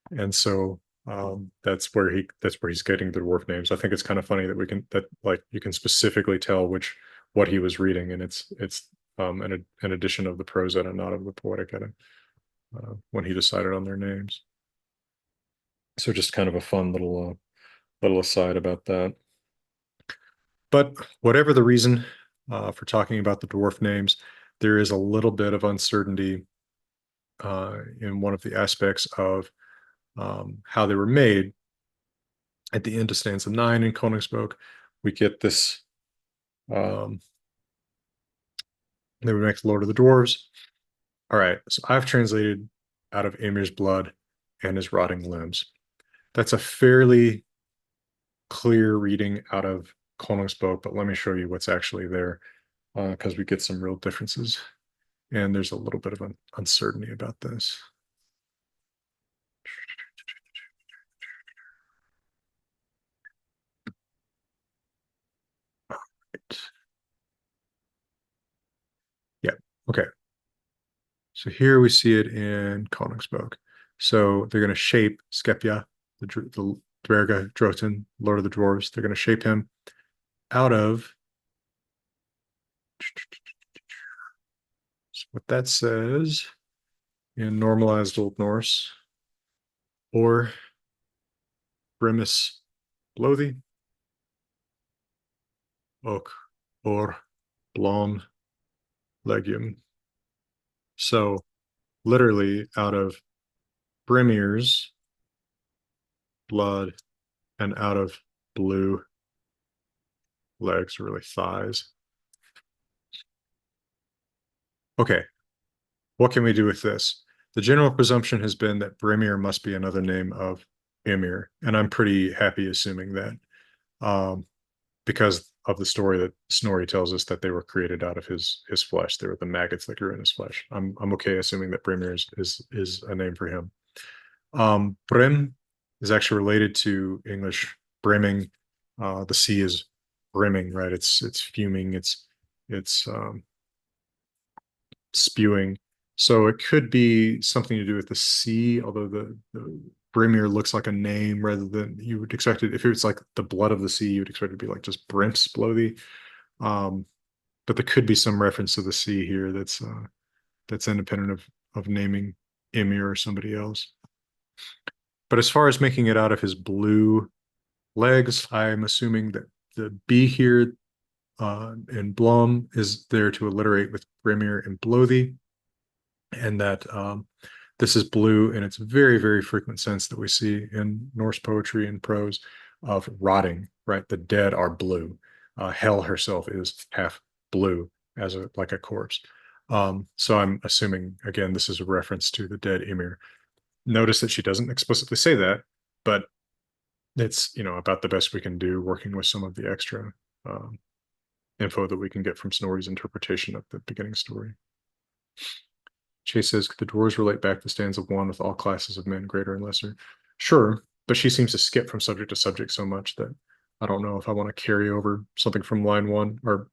And so that's where he's getting the dwarf names. I think it's kind of funny that you can specifically tell what he was reading, and it's an edition of the Prose Edda, not of the Poetic Edda, when he decided on their names. So just kind of a fun little aside about that. But whatever the reason for talking about the dwarf names, there is a little bit of uncertainty in one of the aspects of how they were made. At the end of stanza 9 in Koningsbok, we get this. They would make the Lord of the Dwarves. All right, so I've translated out of Ymir's blood and his rotting limbs. That's a fairly clear reading out of Koningsbok, but let me show you what's actually there because we get some real differences. And there's a little bit of an uncertainty about this. Yeah, okay. So here we see it in Koningsbok. So they're going to shape Skepia, the Dverga Drotin, Lord of the Dwarves. They're going to shape him out of what that says in normalized Old Norse, or Brimus Blothi, Ok, or Blom Legium. So literally out of Brimir's blood and out of blue legs, or really thighs. Okay, what can we do with this? The general presumption has been that Brimir must be another name of Ymir, and I'm pretty happy assuming that because of the story that Snorri tells us that they were created out of his flesh. They were the maggots that grew in his flesh. I'm okay assuming that Brimir is a name for him. Brim is actually related to English brimming. The sea is brimming, right? It's fuming. It's spewing. So it could be something to do with the sea, although the Brimir looks like a name rather than you would expect it. If it was like the blood of the sea, you would expect it to be like just Brimps Blothi. But there could be some reference to the sea here that's independent of naming Ymir or somebody else. But as far as making it out of his blue legs, I'm assuming that the B here in Blom is there to alliterate with Brimir and Blothi, and that this is blue in its very, very frequent sense that we see in Norse poetry and prose of rotting, right? The dead are blue. Hel herself is half blue as like a corpse. So I'm assuming, again, this is a reference to the dead Ymir. Notice that she doesn't explicitly say that, but it's, about the best we can do working with some of the extra info that we can get from Snorri's interpretation of the beginning story. Chase says, could the dwarves relate back to stanza 1 with all classes of men, greater and lesser? Sure, but she seems to skip from subject to subject so much that I don't know if I want to carry over something from line 1 or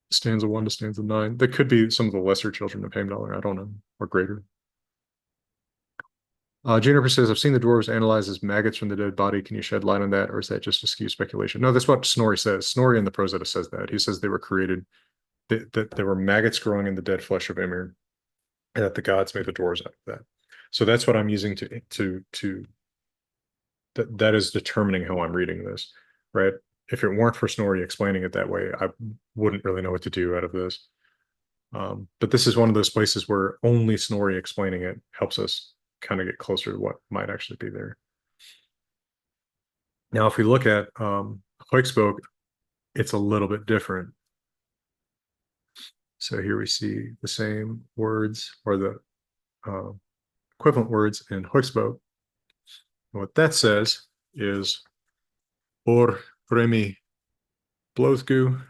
stanza 1 to stanza 9. That could be some of the lesser children of Heimdallr, I don't know, or greater. Juniper says, I've seen the dwarves analyzed as maggots from the dead body. Can you shed light on that, or is that just a skew speculation? No, that's what Snorri says. Snorri in the Prosetta says that. He says they were created, that there were maggots growing in the dead flesh of Ymir, and that the gods made the dwarves out of that. So that's what I'm using that is determining how I'm reading this, right? If it weren't for Snorri explaining it that way, I wouldn't really know what to do out of this. But this is one of those places where only Snorri explaining it helps us kind of get closer to what might actually be there. Now, if we look at Høgsbok, it's a little bit different. So here we see the same words or the equivalent words in Høgsbok. What that says is or remi blóðgu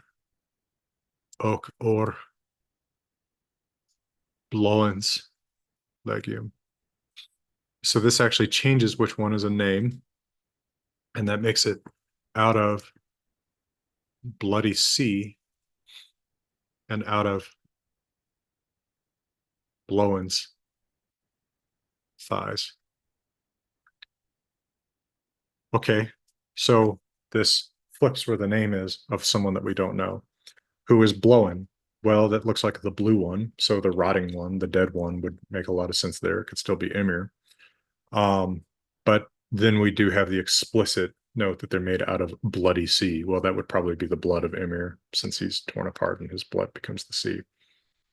ok or blóðens legium. So this actually changes which one is a name, and that makes it out of bloody sea and out of blóðens thighs. Okay, so this flips where the name is of someone that we don't know. Who is Blóin? Well, that looks like the blue one, so the rotting one, the dead one, would make a lot of sense there. It could still be Ymir. But then we do have the explicit note that they're made out of bloody sea. Well, that would probably be the blood of Ymir, since he's torn apart and his blood becomes the sea.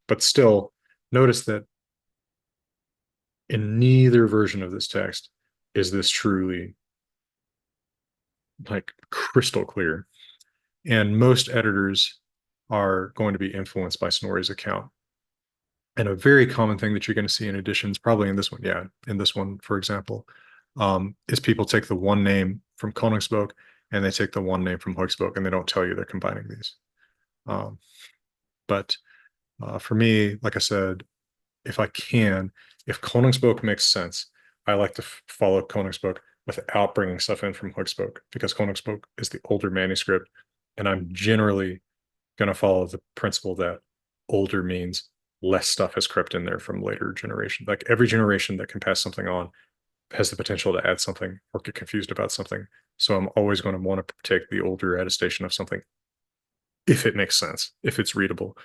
But still, notice that in neither version of this text is this truly like crystal clear. And most editors are going to be influenced by Snorri's account. And a very common thing that you're going to see in editions, probably in this one, yeah, in this one, for example, is people take the one name from Koningsbok and they take the one name from Høgsbok, and they don't tell you they're combining these. But for me, like I said, if I can, if Koningsbok makes sense, I like to follow Koningsbok without bringing stuff in from Høgsbok, because Koningsbok is the older manuscript, and I'm generally going to follow the principle that older means less stuff has crept in there from later generation. Like every generation that can pass something on has the potential to add something or get confused about something. So I'm always going to want to take the older attestation of something if it makes sense, if it's readable.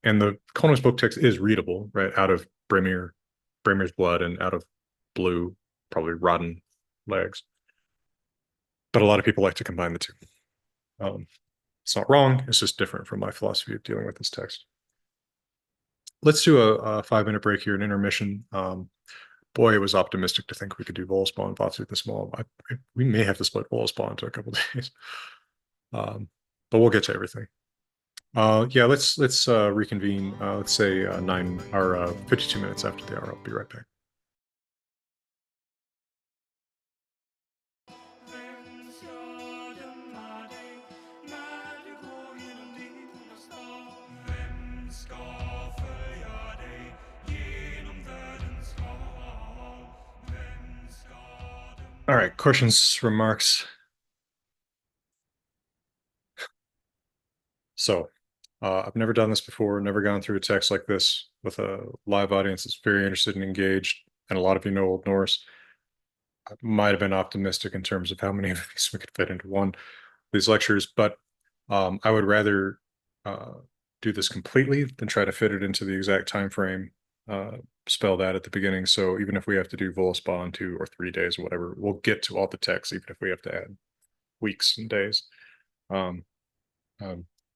And the Koningsbok text is readable, right? Out of Brimir's blood and out of blue, probably rotten legs. But a lot of people like to combine the two. It's not wrong. It's just different from my philosophy of dealing with this text. Let's do a 5-minute break here, an intermission. Boy, it was optimistic to think we could do Völuspá and Vasu this small. We may have to split Völuspá into a couple of days. But we'll get to everything. Yeah, let's reconvene. Let's say 52 minutes after the hour. I'll be right back. All right, questions, remarks. So I've never done this before, never gone through a text like this with a live audience that's very interested and engaged, and a lot of you know Old Norse. I might have been optimistic in terms of how many of these we could fit into one of these lectures, but I would rather do this completely than try to fit it into the exact time frame spelled out at the beginning. So even if we have to do Völuspá in 2 or 3 days or whatever, we'll get to all the texts, even if we have to add weeks and days.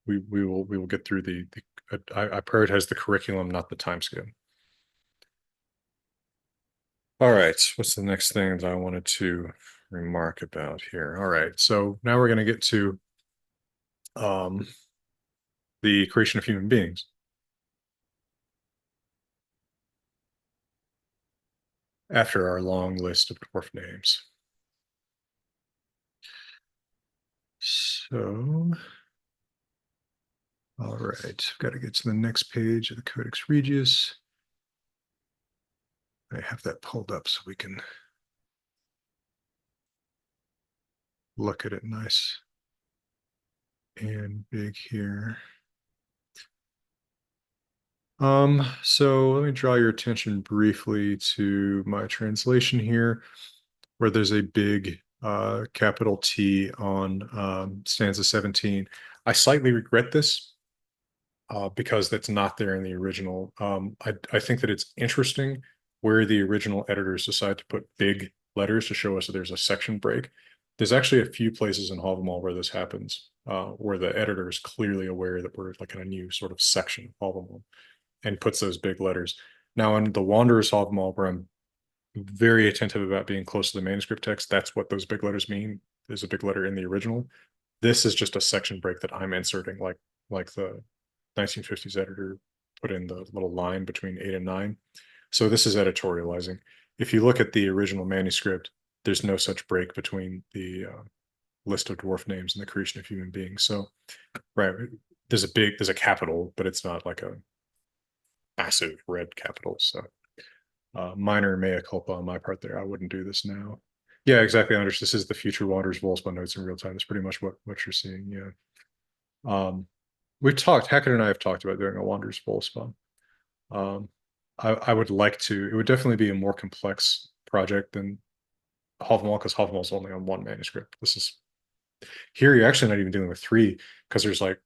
We will get through I prioritize the curriculum, not the time scale. All right, what's the next thing that I wanted to remark about here? All right, so now we're going to get to the creation of human beings. After our long list of dwarf names. So, all right, got to get to the next page of the Codex Regius. I have that pulled up so we can look at it nice and big here. So let me draw your attention briefly to my translation here, where there's a big capital T on stanza 17. I slightly regret this because that's not there in the original. I think that it's interesting where the original editors decide to put big letters to show us that there's a section break. There's actually a few places in Havamal where this happens, where the editor is clearly aware that we're like in a new sort of section of Havamal and puts those big letters. Now, in the Wanderer's Havamal, where I'm very attentive about being close to the manuscript text, that's what those big letters mean. There's a big letter in the original. This is just a section break that I'm inserting, like the 1950s editor put in the little line between 8 and 9. So this is editorializing. If you look at the original manuscript, there's no such break between the list of dwarf names and the creation of human beings. So, right, there's a capital, but it's not like a massive red capital. So minor mea culpa on my part there. I wouldn't do this now. Yeah, exactly, Anders. This is the future Waters Våluspá notes in real time. That's pretty much what you're seeing. Yeah. Hackett and I have talked about doing a Wanderers Våluspá. I would like to, it would definitely be a more complex project than Havamal, because Havamal is only on one manuscript. This is, here you're actually not even dealing with three, because there's like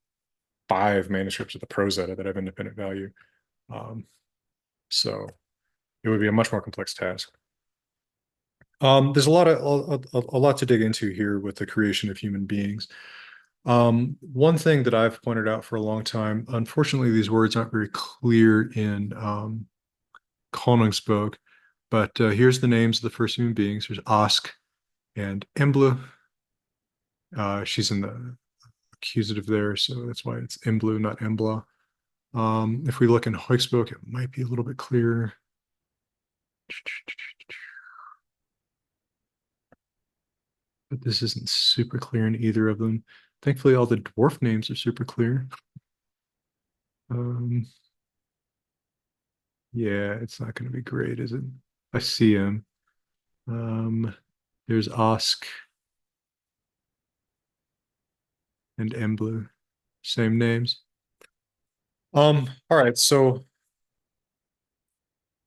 5 manuscripts of the prose edda that have independent value. So it would be a much more complex task. There's a lot to dig into here with the creation of human beings. One thing that I've pointed out for a long time, unfortunately, these words aren't very clear in Koningsbok, but here's the names of the first human beings. There's Ask and Embla. She's in the accusative there, so that's why it's Emblu, not Embla. If we look in Hoiksbok, it might be a little bit clearer. But this isn't super clear in either of them. Thankfully, all the dwarf names are super clear. Yeah, it's not going to be great, is it? I see him. There's Osk and Emblu, same names. All right, so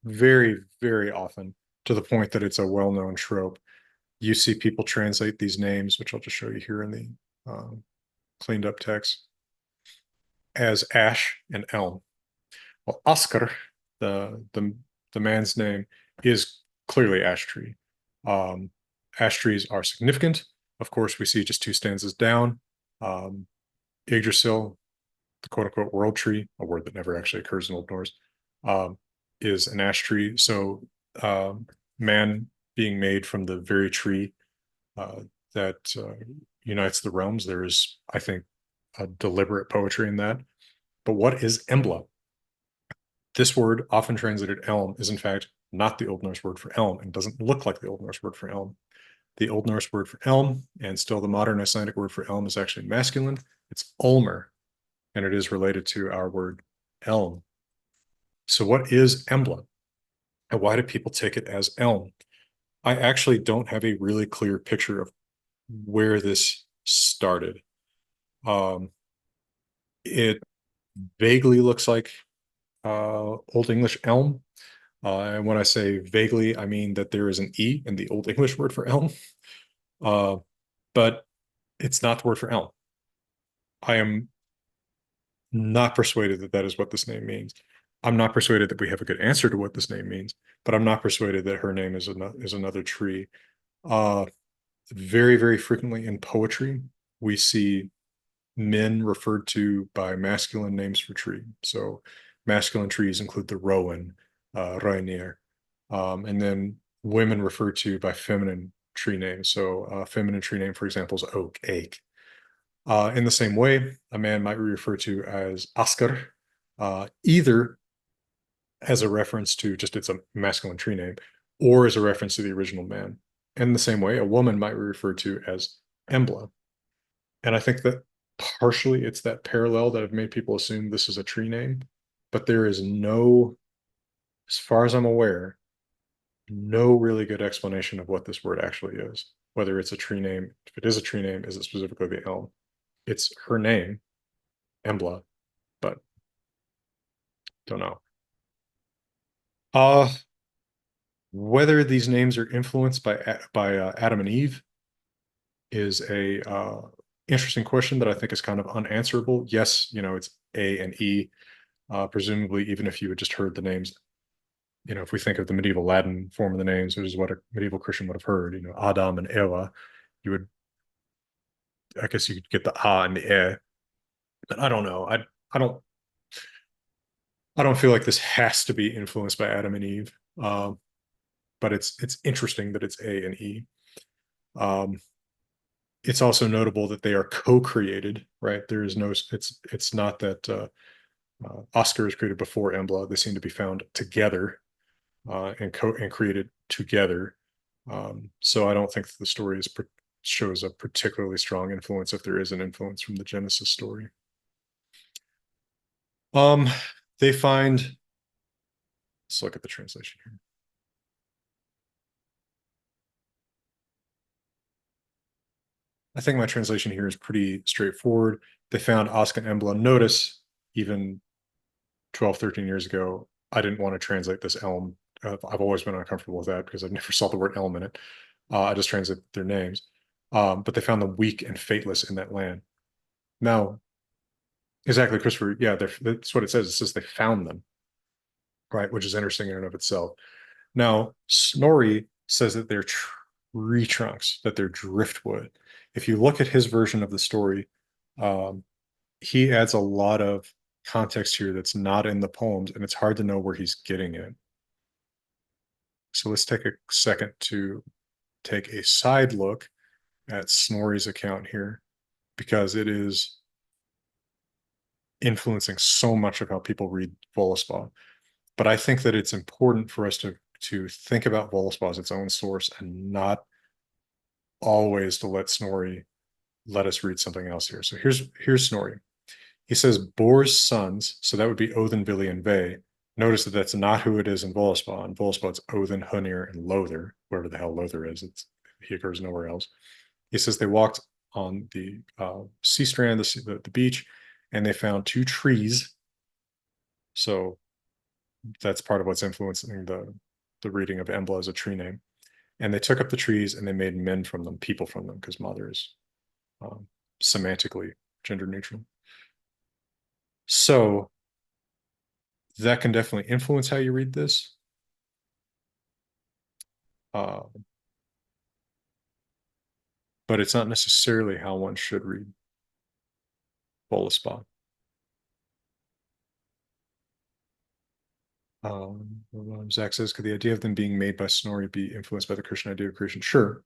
very, very often, to the point that it's a well-known trope, you see people translate these names, which I'll just show you here in the cleaned up text, as ash and elm. Well, Oscar, the man's name, is clearly ash tree. Ash trees are significant. Of course, we see just 2 stanzas down. Yggdrasil, the quote-unquote world tree, a word that never actually occurs in Old Norse, is an ash tree. So man being made from the very tree that unites the realms. There is, I think, a deliberate poetry in that. But what is embla? This word, often translated elm, is in fact not the Old Norse word for elm and doesn't look like the Old Norse word for elm. The Old Norse word for elm, and still the modern Icelandic word for elm, is actually masculine. It's ulmer, and it is related to our word elm. So what is embla? And why do people take it as elm? I actually don't have a really clear picture of where this started. It vaguely looks like Old English elm. And when I say vaguely, I mean that there is an E in the Old English word for elm. But it's not the word for elm. I am not persuaded that that is what this name means. I'm not persuaded that we have a good answer to what this name means, but I'm not persuaded that her name is another tree. Very, very frequently in poetry, we see men referred to by masculine names for tree. So masculine trees include the rowan, Rainier, and then women referred to by feminine tree names. So a feminine tree name, for example, is oak, ache. In the same way, a man might be referred to as Askar, either as a reference to just it's a masculine tree name, or as a reference to the original man. In the same way, a woman might be referred to as Embla. And I think that partially it's that parallel that have made people assume this is a tree name, but there is no, as far as I'm aware, no really good explanation of what this word actually is. Whether it's a tree name, if it is a tree name, is it specifically the elm? It's her name, Embla, but Don't know. Whether these names are influenced by Adam and Eve is a interesting question that I think is kind of unanswerable. Yes, it's A and E. Presumably, even if you had just heard the names, if we think of the medieval Latin form of the names, which is what a medieval Christian would have heard, Adam and Eva, you would, I guess you could get the A and the E, but I don't know. I don't, I don't feel like this has to be influenced by Adam and Eve. But it's interesting that it's A and E. Um, it's also notable that they are co-created, right? There is no, it's not that Oscar is created before Embla. They seem to be found together and created together. So I don't think the story shows a particularly strong influence, if there is an influence from the Genesis story. Um, they find. Let's look at the translation here. I think my translation here is pretty straightforward. They found Oscar and Embla. Notice, even 12, 13 years ago, I didn't want to translate this elm. I've always been uncomfortable with that because I never saw the word elm in it. I just translate their names. But they found them weak and fateless in that land. Now, exactly, Christopher. Yeah, that's what it says. It says they found them, right? Which is interesting in and of itself. Now, Snorri says that they're tree trunks, that they're driftwood. If you look at his version of the story, um, he adds a lot of context here that's not in the poems, and it's hard to know where he's getting it. So let's take a second to take a side look at Snorri's account here, because it is influencing so much of how people read Völuspá. But I think that it's important for us to think about Völuspá as its own source and not always to let Snorri let us read something else here. So here's Snorri. He says Bor's sons, so that would be Odin, Vili, and Ve. Notice that that's not who it is in Völuspá. In Völuspá, it's Odin, Hunir, and Lother, wherever the hell Lother is. He occurs nowhere else. He says they walked on the sea strand, the beach, and they found two trees. So that's part of what's influencing the reading of Embla as a tree name. And they took up the trees and they made men from them, people from them, because mother is semantically gender neutral. So that can definitely influence how you read this. Uh, but it's not necessarily how one should read Völuspá. Zach says, could the idea of them being made by Snorri be influenced by the Christian idea of creation? Sure.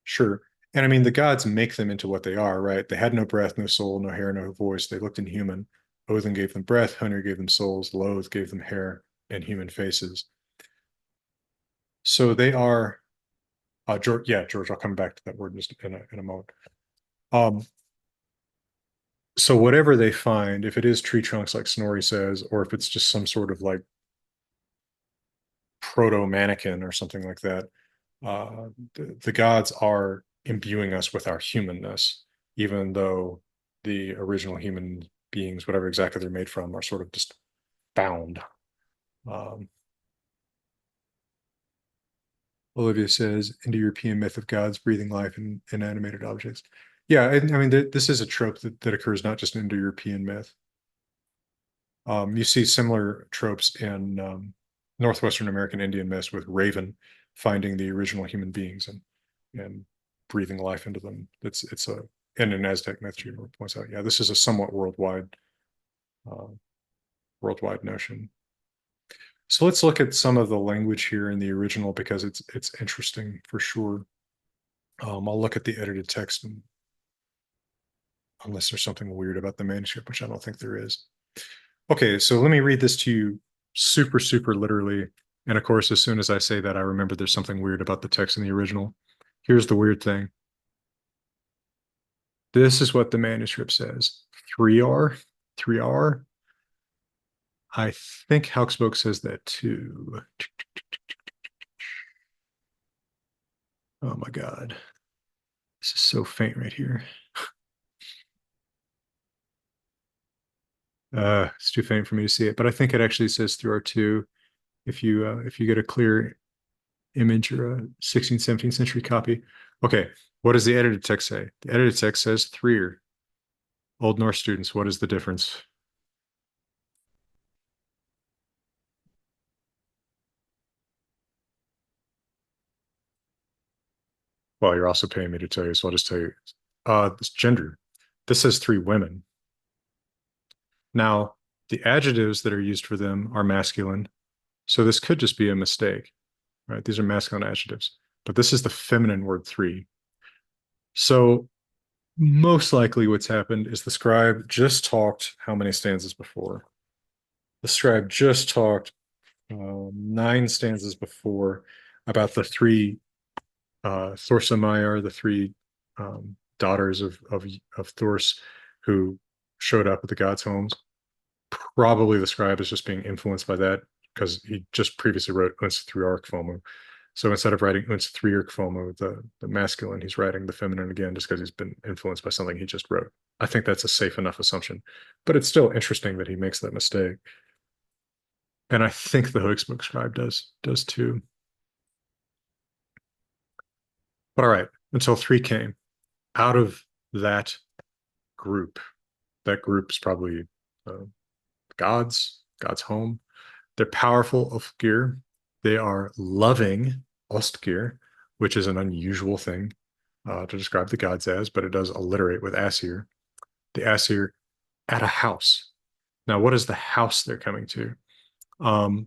Sure. And I mean, the gods make them into what they are, right? They had no breath, no soul, no hair, no voice. They looked inhuman. Odin gave them breath, Hunter gave them souls, Loth gave them hair and human faces. So they are, George, yeah, George, I'll come back to that word just in a moment. So whatever they find, if it is tree trunks like Snorri says, or if it's just some sort of like proto mannequin or something like that, the gods are imbuing us with our humanness, even though the original human beings, whatever exactly they're made from, are sort of just bound. Olivia says, Indo-European myth of gods breathing life in inanimated objects. Yeah, I mean, this is a trope that occurs not just in Indo-European myth. You see similar tropes in Northwestern American Indian myths with Raven finding the original human beings and breathing life into them. It's a and an Aztec myth Gina points out. Yeah, this is a somewhat worldwide notion. So let's look at some of the language here in the original because it's interesting for sure. I'll look at the edited text unless there's something weird about the manuscript, which I don't think there is. Okay, so let me read this to you super, super literally. And of course, as soon as I say that, I remember there's something weird about the text in the original. Here's the weird thing. This is what the manuscript says. 3R, 3R. I think Hauksbok says that too. Oh my God. This is so faint right here. It's too faint for me to see it, but I think it actually says through R2 if you get a clear image or a 16th, 17th century copy. Okay, what does the edited text say? The edited text says threer. Old Norse students, what is the difference? Well, you're also paying me to tell you, so I'll just tell you. This gender. This says three women. Now, the adjectives that are used for them are masculine, so this could just be a mistake, right? These are masculine adjectives, but this is the feminine word three. So most likely what's happened is the scribe just talked how many stanzas before? The scribe just talked 9 stanzas before about the three Thorsamayar, the three daughters of Thors who showed up at the gods' homes. Probably the scribe is just being influenced by that because he just previously wrote Uns through Arcfomu. So instead of writing Uns through Arcfomu, the masculine, he's writing the feminine again just because he's been influenced by something he just wrote. I think that's a safe enough assumption, but it's still interesting that he makes that mistake. And I think the Hoaxbook scribe does too. But all right, until three came out of that group. That group is probably uh, God's home. They're powerful of gear. They are loving Ostgear, which is an unusual thing to describe the gods as, but it does alliterate with Asir. The Asir at a house. Now, what is the house they're coming to?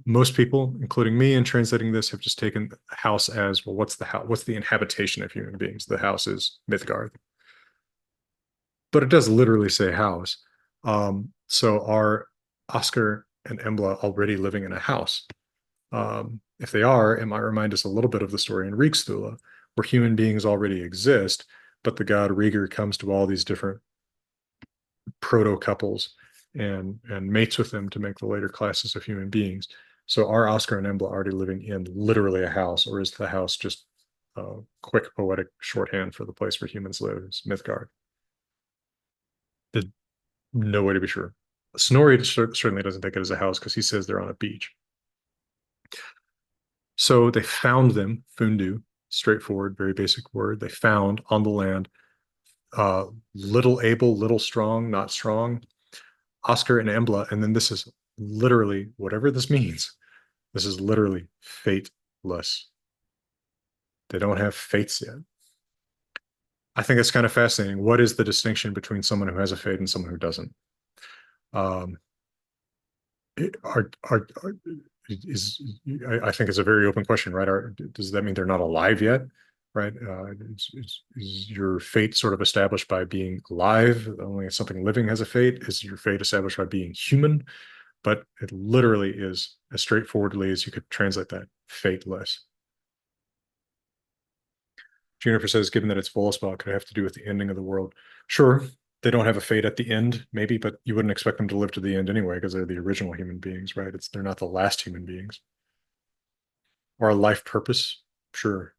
Most people, including me, in translating this, have just taken house as well. What's the house? What's the inhabitation of human beings? The house is Midgard, but it does literally say house. So are Oscar and Embla already living in a house? If they are, it might remind us a little bit of the story in Ríkisþula, where human beings already exist, but the god Rieger comes to all these different proto couples and mates with them to make the later classes of human beings. So are Oscar and Embla already living in literally a house, or is the house just a quick poetic shorthand for the place where humans live? It's Mythgard. There's no way to be sure. Snorri certainly doesn't think it as a house because he says they're on a beach. So they found them, fundu, straightforward, very basic word. They found on the land, little able, little strong, not strong, Oscar and Embla. And then this is literally, whatever this means, this is literally fateless. They don't have fates yet. I think it's kind of fascinating. What is the distinction between someone who has a fate and someone who doesn't? Um, is I think it's a very open question, right? Does that mean they're not alive yet? Right? Is your fate sort of established by being alive? Only something living has a fate. Is your fate established by being human? But it literally is as straightforwardly as you could translate that, fateless. Juniper says, given that it's Våluspá, could it have to do with the ending of the world? Sure, they don't have a fate at the end, maybe, but you wouldn't expect them to live to the end anyway, because they're the original human beings, right? They're not the last human beings. Or a life purpose, sure,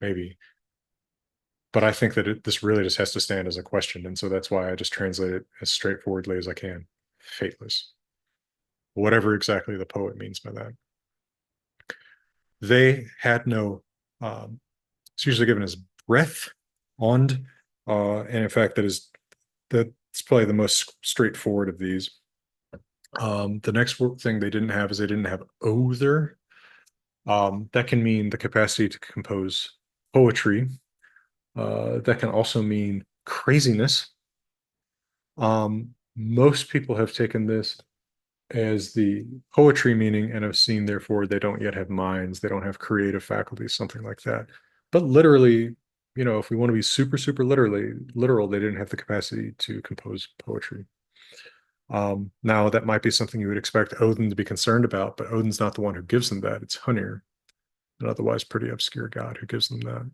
maybe. But I think that this really just has to stand as a question, and so that's why I just translate it as straightforwardly as I can. Fateless. Whatever exactly the poet means by that. They had no, it's usually given as breath, ond, and in fact, that's probably the most straightforward of these. The next thing they didn't have is they didn't have other. That can mean the capacity to compose poetry. That can also mean craziness. Most people have taken this as the poetry meaning and have seen, therefore, they don't yet have minds, they don't have creative faculties, something like that. But literally, if we want to be super, super literal, they didn't have the capacity to compose poetry. Now, that might be something you would expect Odin to be concerned about, but Odin's not the one who gives them that. It's Hunir, an otherwise pretty obscure god, who gives them that.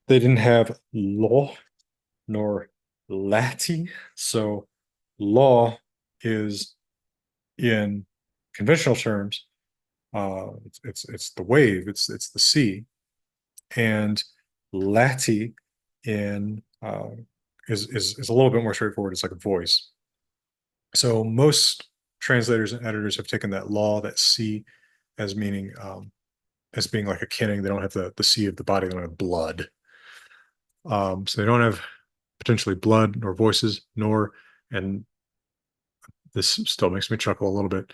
They didn't have law nor lati. So law is, in conventional terms, it's the wave, it's the sea, and lati in is a little bit more straightforward. It's like a voice. So most translators and editors have taken that law, that C, as meaning as being like a kinning. They don't have the C of the body, they don't have blood. So they don't have potentially blood nor voices, nor, and this still makes me chuckle a little bit,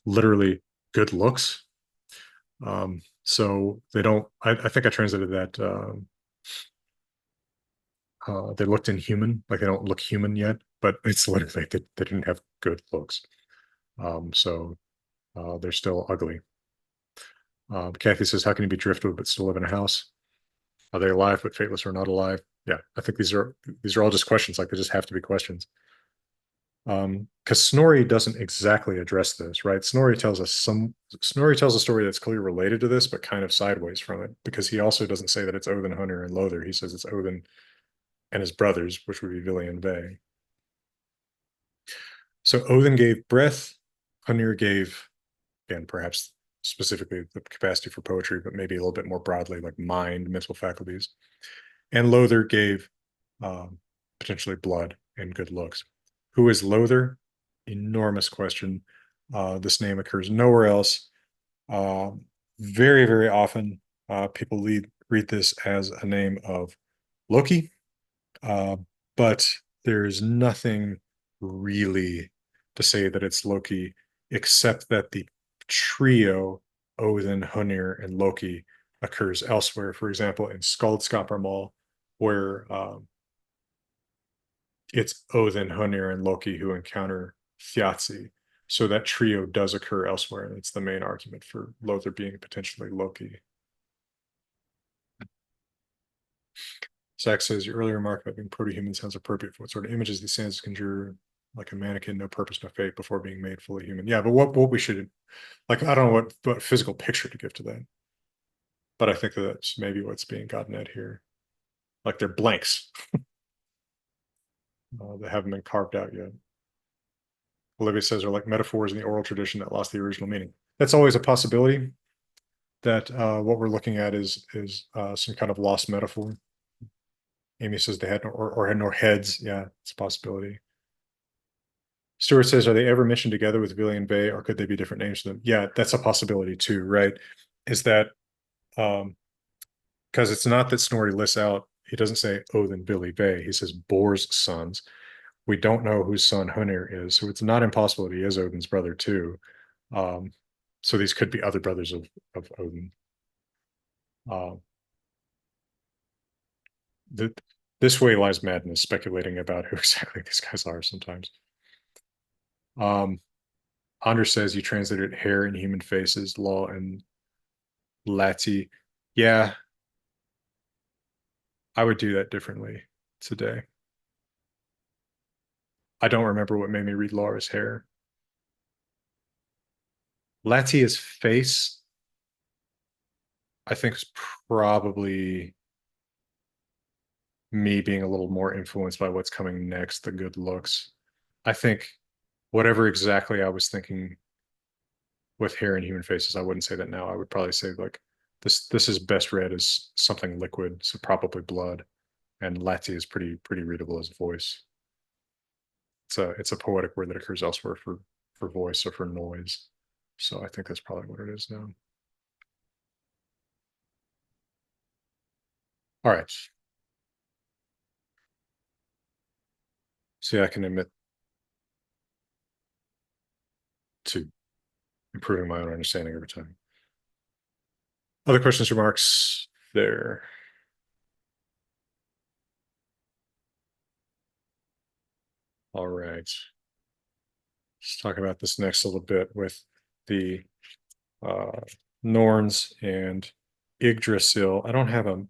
literally good looks. So they don't, I think I translated that they looked inhuman, like they don't look human yet, but it's literally they didn't have good looks. So they're still ugly. Kathy says, how can you be driftwood but still live in a house? Are they alive but fateless or not alive? Yeah, I think these are all just questions. Like they just have to be questions. Because Snorri doesn't exactly address this, right? Snorri tells a story that's clearly related to this, but kind of sideways from it, because he also doesn't say that it's Odin, Hunter, and Lothar. He says it's Odin and his brothers, which would be Vili and Ve. So Odin gave breath, Hunir gave, again, perhaps specifically the capacity for poetry, but maybe a little bit more broadly, like mind, mental faculties. And Lothar gave potentially blood and good looks. Who is Lothar? Enormous question. This name occurs nowhere else. Very, very often, people read this as a name of Loki, but there's nothing really to say that it's Loki, except that the trio Odin, Hunir, and Loki occurs elsewhere. For example, in Skaldskaparmal, where it's Odin, Hunir, and Loki who encounter Thjazi. So that trio does occur elsewhere, and it's the main argument for Lothar being potentially Loki. Zach says, your earlier remark about being proto-human sounds appropriate for what sort of images these stanzas conjure, like a mannequin, no purpose, no fate, before being made fully human. Yeah, but what we should, like, I don't know what physical picture to give to that. But I think that's maybe what's being gotten at here. Like they're blanks. That haven't been carved out yet. Olivia says, are like metaphors in the oral tradition that lost the original meaning. That's always a possibility, that what we're looking at is some kind of lost metaphor. Amy says they had no, or had no heads. Yeah, it's a possibility. Stuart says, are they ever mentioned together with Vili and Ve, or could they be different names to them? Yeah, that's a possibility too, right? Is that because it's not that Snorri lists out, he doesn't say Odin, Vili, Ve, he says Bor's sons. We don't know whose son Hunir is, so it's not impossible that he is Odin's brother too. So these could be other brothers of Odin. This way lies madness, speculating about who exactly these guys are sometimes. Anders says you translated hair in human faces, law and Lati. Yeah, I would do that differently today. I don't remember what made me read Laura's hair. Lati is face. I think is probably me being a little more influenced by what's coming next, the good looks. I think whatever exactly I was thinking with hair and human faces, I wouldn't say that now. I would probably say like this is best read as something liquid, so probably blood. And Lati is pretty readable as a voice. It's a poetic word that occurs elsewhere for voice or for noise. So I think that's probably what it is now. All right. See, I can admit to improving my own understanding over time. Other questions, remarks there? All right. Let's talk about this next a little bit with the Norns and Yggdrasil. I don't have a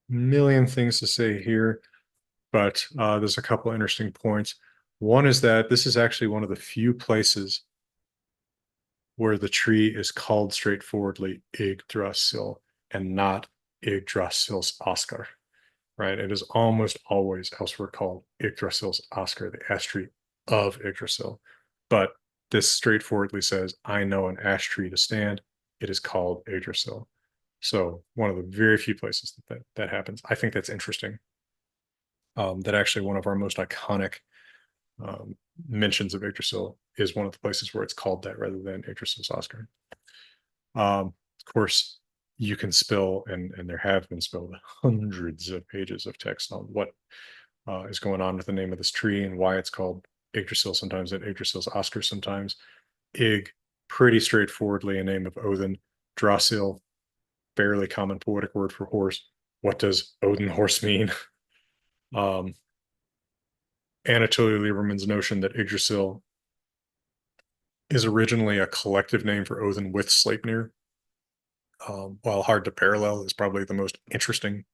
million things to say here, but there's a couple interesting points. One is that this is actually one of the few places where the tree is called straightforwardly Yggdrasil and not Yggdrasil's Oscar, right? It is almost always elsewhere called Yggdrasil's Oscar, the ash tree of Yggdrasil. But this straightforwardly says, I know an ash tree to stand. It is called Yggdrasil. So one of the very few places that happens. I think that's interesting. that actually one of our most iconic mentions of Yggdrasil is one of the places where it's called that rather than Yggdrasil's Oscar. Of course, you can spill, and there have been spilled hundreds of pages of text on what is going on with the name of this tree and why it's called Yggdrasil sometimes and Yggdrasil's Oscar sometimes. Ig, pretty straightforwardly a name of Odin. Drasil, fairly common poetic word for horse. What does Odin horse mean? Anatoly Lieberman's notion that Yggdrasil is originally a collective name for Odin with Sleipnir, while hard to parallel, is probably the most interesting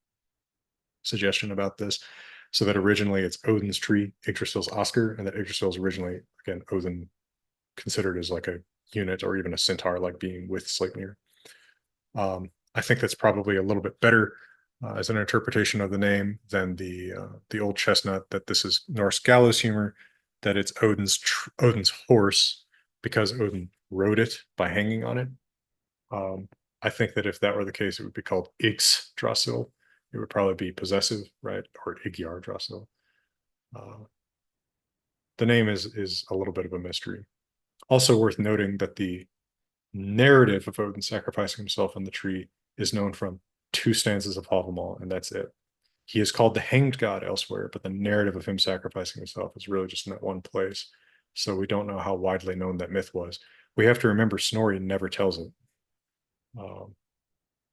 suggestion about this. So that originally it's Odin's tree, Yggdrasil's Oscar, and that Yggdrasil is originally, again, Odin considered as like a unit or even a centaur-like being with Sleipnir. I think that's probably a little bit better as an interpretation of the name than the old chestnut that this is Norse gallows humor, that it's Odin's horse because Odin rode it by hanging on it. I think that if that were the case, it would be called Yggdrasil. It would probably be possessive, right? Or Yggdrasil. The name is a little bit of a mystery. Also worth noting that the narrative of Odin sacrificing himself on the tree is known from 2 stanzas of Havamal, and that's it. He is called the hanged god elsewhere, but the narrative of him sacrificing himself is really just in that one place. So we don't know how widely known that myth was. We have to remember Snorri never tells it,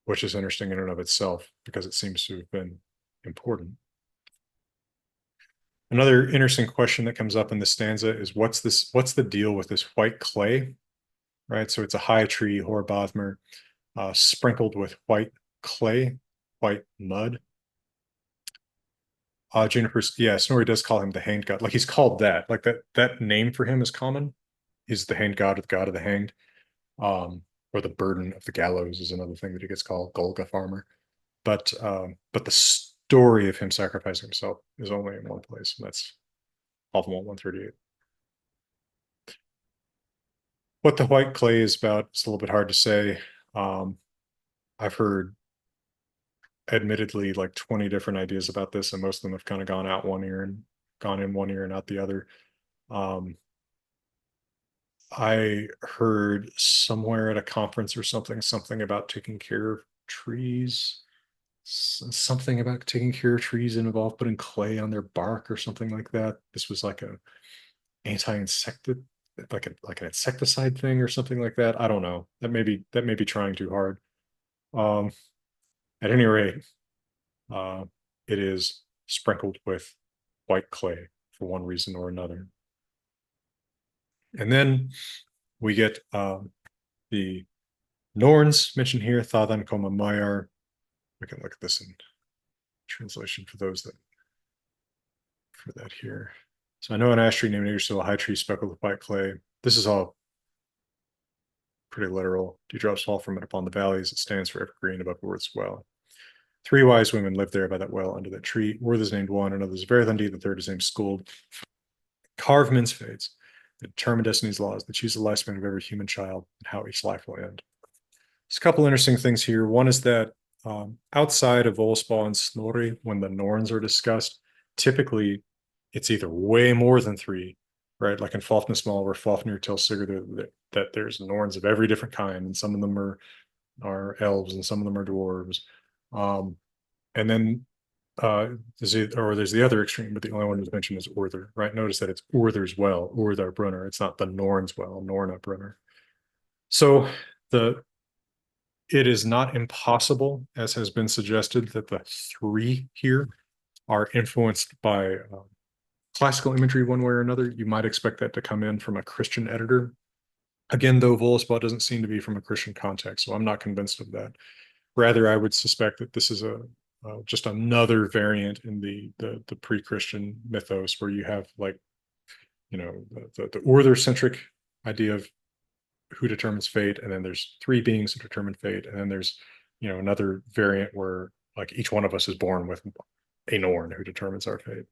which is interesting in and of itself because it seems to have been important. Another interesting question that comes up in the stanza is what's the deal with this white clay, right? So it's a high tree, Horbathmer, sprinkled with white clay, white mud. Juniper's, yeah, Snorri does call him the hanged god. Like he's called that. Like that name for him is common. He's the hanged god, or the god of the hanged. Or the burden of the gallows is another thing that he gets called, Golga farmer. But the story of him sacrificing himself is only in one place, and that's Havamal 138. What the white clay is about is a little bit hard to say. I've heard admittedly like 20 different ideas about this, and most of them have kind of gone out one ear and gone in one ear and out the other. I heard somewhere at a conference or something about taking care of trees, something about taking care of trees and involve putting clay on their bark or something like that. This was like a anti-insecticide, like an insecticide thing or something like that. I don't know. That may be trying too hard. At any rate, it is sprinkled with white clay for one reason or another. And then we get the Norns mentioned here, Thadan Koma Mayar. We can look at this in translation for those that for that here. So I know an ash tree named Yggdrasil, a high tree speckled with white clay. This is all pretty literal. Dewdrops fall from it upon the valleys. It stands for evergreen above the word's well. 3 wise women lived there by that well under that tree. Worth is named one, another is Verithandi, the third is named Skuld. Carve men's fates, that determine destiny's laws, that choose the lifespan of every human child and how each life will end. There's a couple interesting things here. One is that outside of Våluspá and Snorri, when the Norns are discussed, typically it's either way more than 3, right? Like in Fafnismal, where Fafnir tells Sigurd that there's Norns of every different kind, and some of them are elves and some of them are dwarves. And then there's the other extreme, but the only one who's mentioned is Urther, right? Notice that it's Urther's well, Urther Brunner. It's not the Norn's well, Norna Brunner. So it is not impossible, as has been suggested, that the 3 here are influenced by classical imagery one way or another. You might expect that to come in from a Christian editor. Again, though, Våluspá doesn't seem to be from a Christian context, so I'm not convinced of that. Rather, I would suspect that this is just another variant in the pre-Christian mythos where you have like, the Urther-centric idea of who determines fate, and then there's 3 beings who determine fate, and then there's another variant where like each one of us is born with a Norn who determines our fate.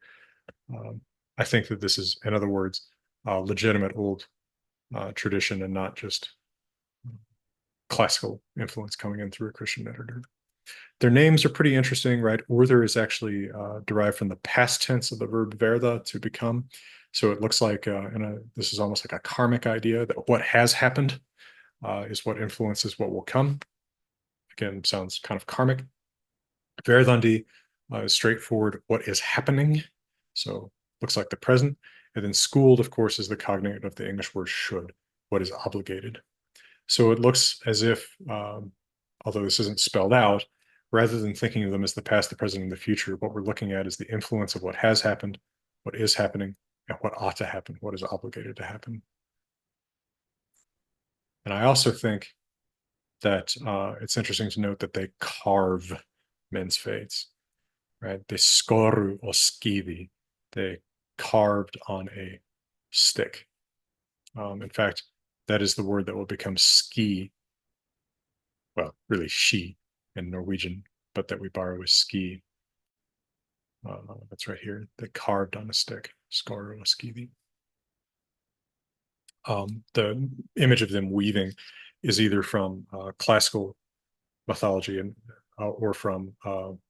I think that this is, in other words, legitimate old tradition and not just classical influence coming in through a Christian editor. Their names are pretty interesting, right? Urther is actually derived from the past tense of the verb verða, to become. So it looks like this is almost like a karmic idea that what has happened is what influences what will come. Again, sounds kind of karmic. Verðandi is straightforward, what is happening. So looks like the present. And then schooled, of course, is the cognate of the English word should, what is obligated. So it looks as if, although this isn't spelled out, rather than thinking of them as the past, the present, and the future, what we're looking at is the influence of what has happened, what is happening, and what ought to happen, what is obligated to happen. And I also think that it's interesting to note that they carve men's fates, right? They skoru o skivi. They carved on a stick. In fact, that is the word that will become ski. Well, really she in Norwegian, but that we borrow as ski. That's right here. They carved on a stick. Skoru o skivi. The image of them weaving is either from classical mythology and or from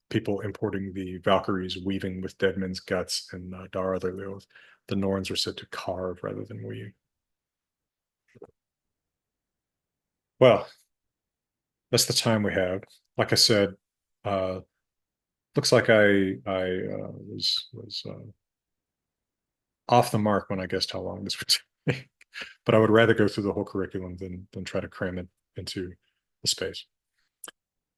people importing the Valkyries weaving with dead men's guts and Dar other Lilith. The Norns were said to carve rather than weave. Well, that's the time we have. Like I said, looks like I was off the mark when I guessed how long this would take. But I would rather go through the whole curriculum than try to cram it into the space.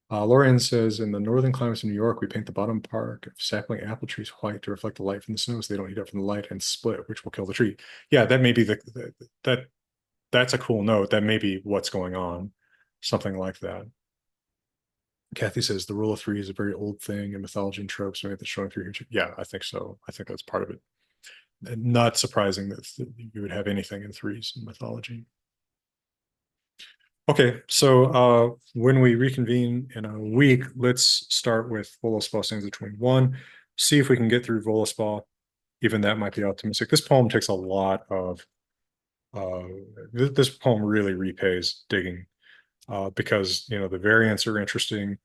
Lorian says, in the northern climates of New York, we paint the bottom part of sapling apple trees white to reflect the light from the snow so they don't heat up from the light and split, which will kill the tree. Yeah, that may be that's a cool note. That may be what's going on. Something like that. Kathy says the rule of three is a very old thing in mythology and tropes. Maybe that's showing through here. Yeah, I think so. I think that's part of it. And not surprising that you would have anything in threes in mythology. Okay, so when we reconvene in a week, let's start with Völuspá stanza 21. See if we can get through Völuspá. Even that might be optimistic. This poem takes a lot of. This poem really repays digging because the variants are interesting.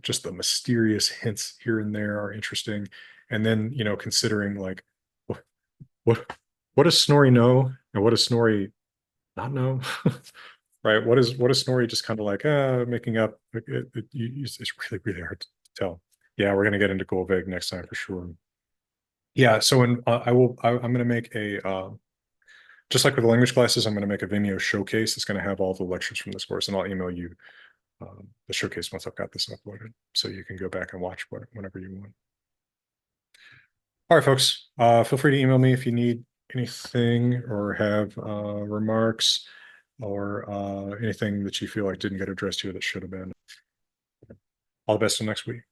Just the mysterious hints here and there are interesting, and then considering like what does Snorri know and what does Snorri not know? Right? What is Snorri just kind of like making up? It's really really hard to tell. Yeah, we're gonna get into Golveg next time for sure. Yeah, so I'm gonna make a just like with the language classes, I'm gonna make a Vimeo showcase. It's gonna have all the lectures from this course, and I'll email you the showcase once I've got this uploaded, so you can go back and watch whenever you want. All right, folks. Feel free to email me if you need anything or have remarks or anything that you feel like didn't get addressed here that should have been. All the best till next week.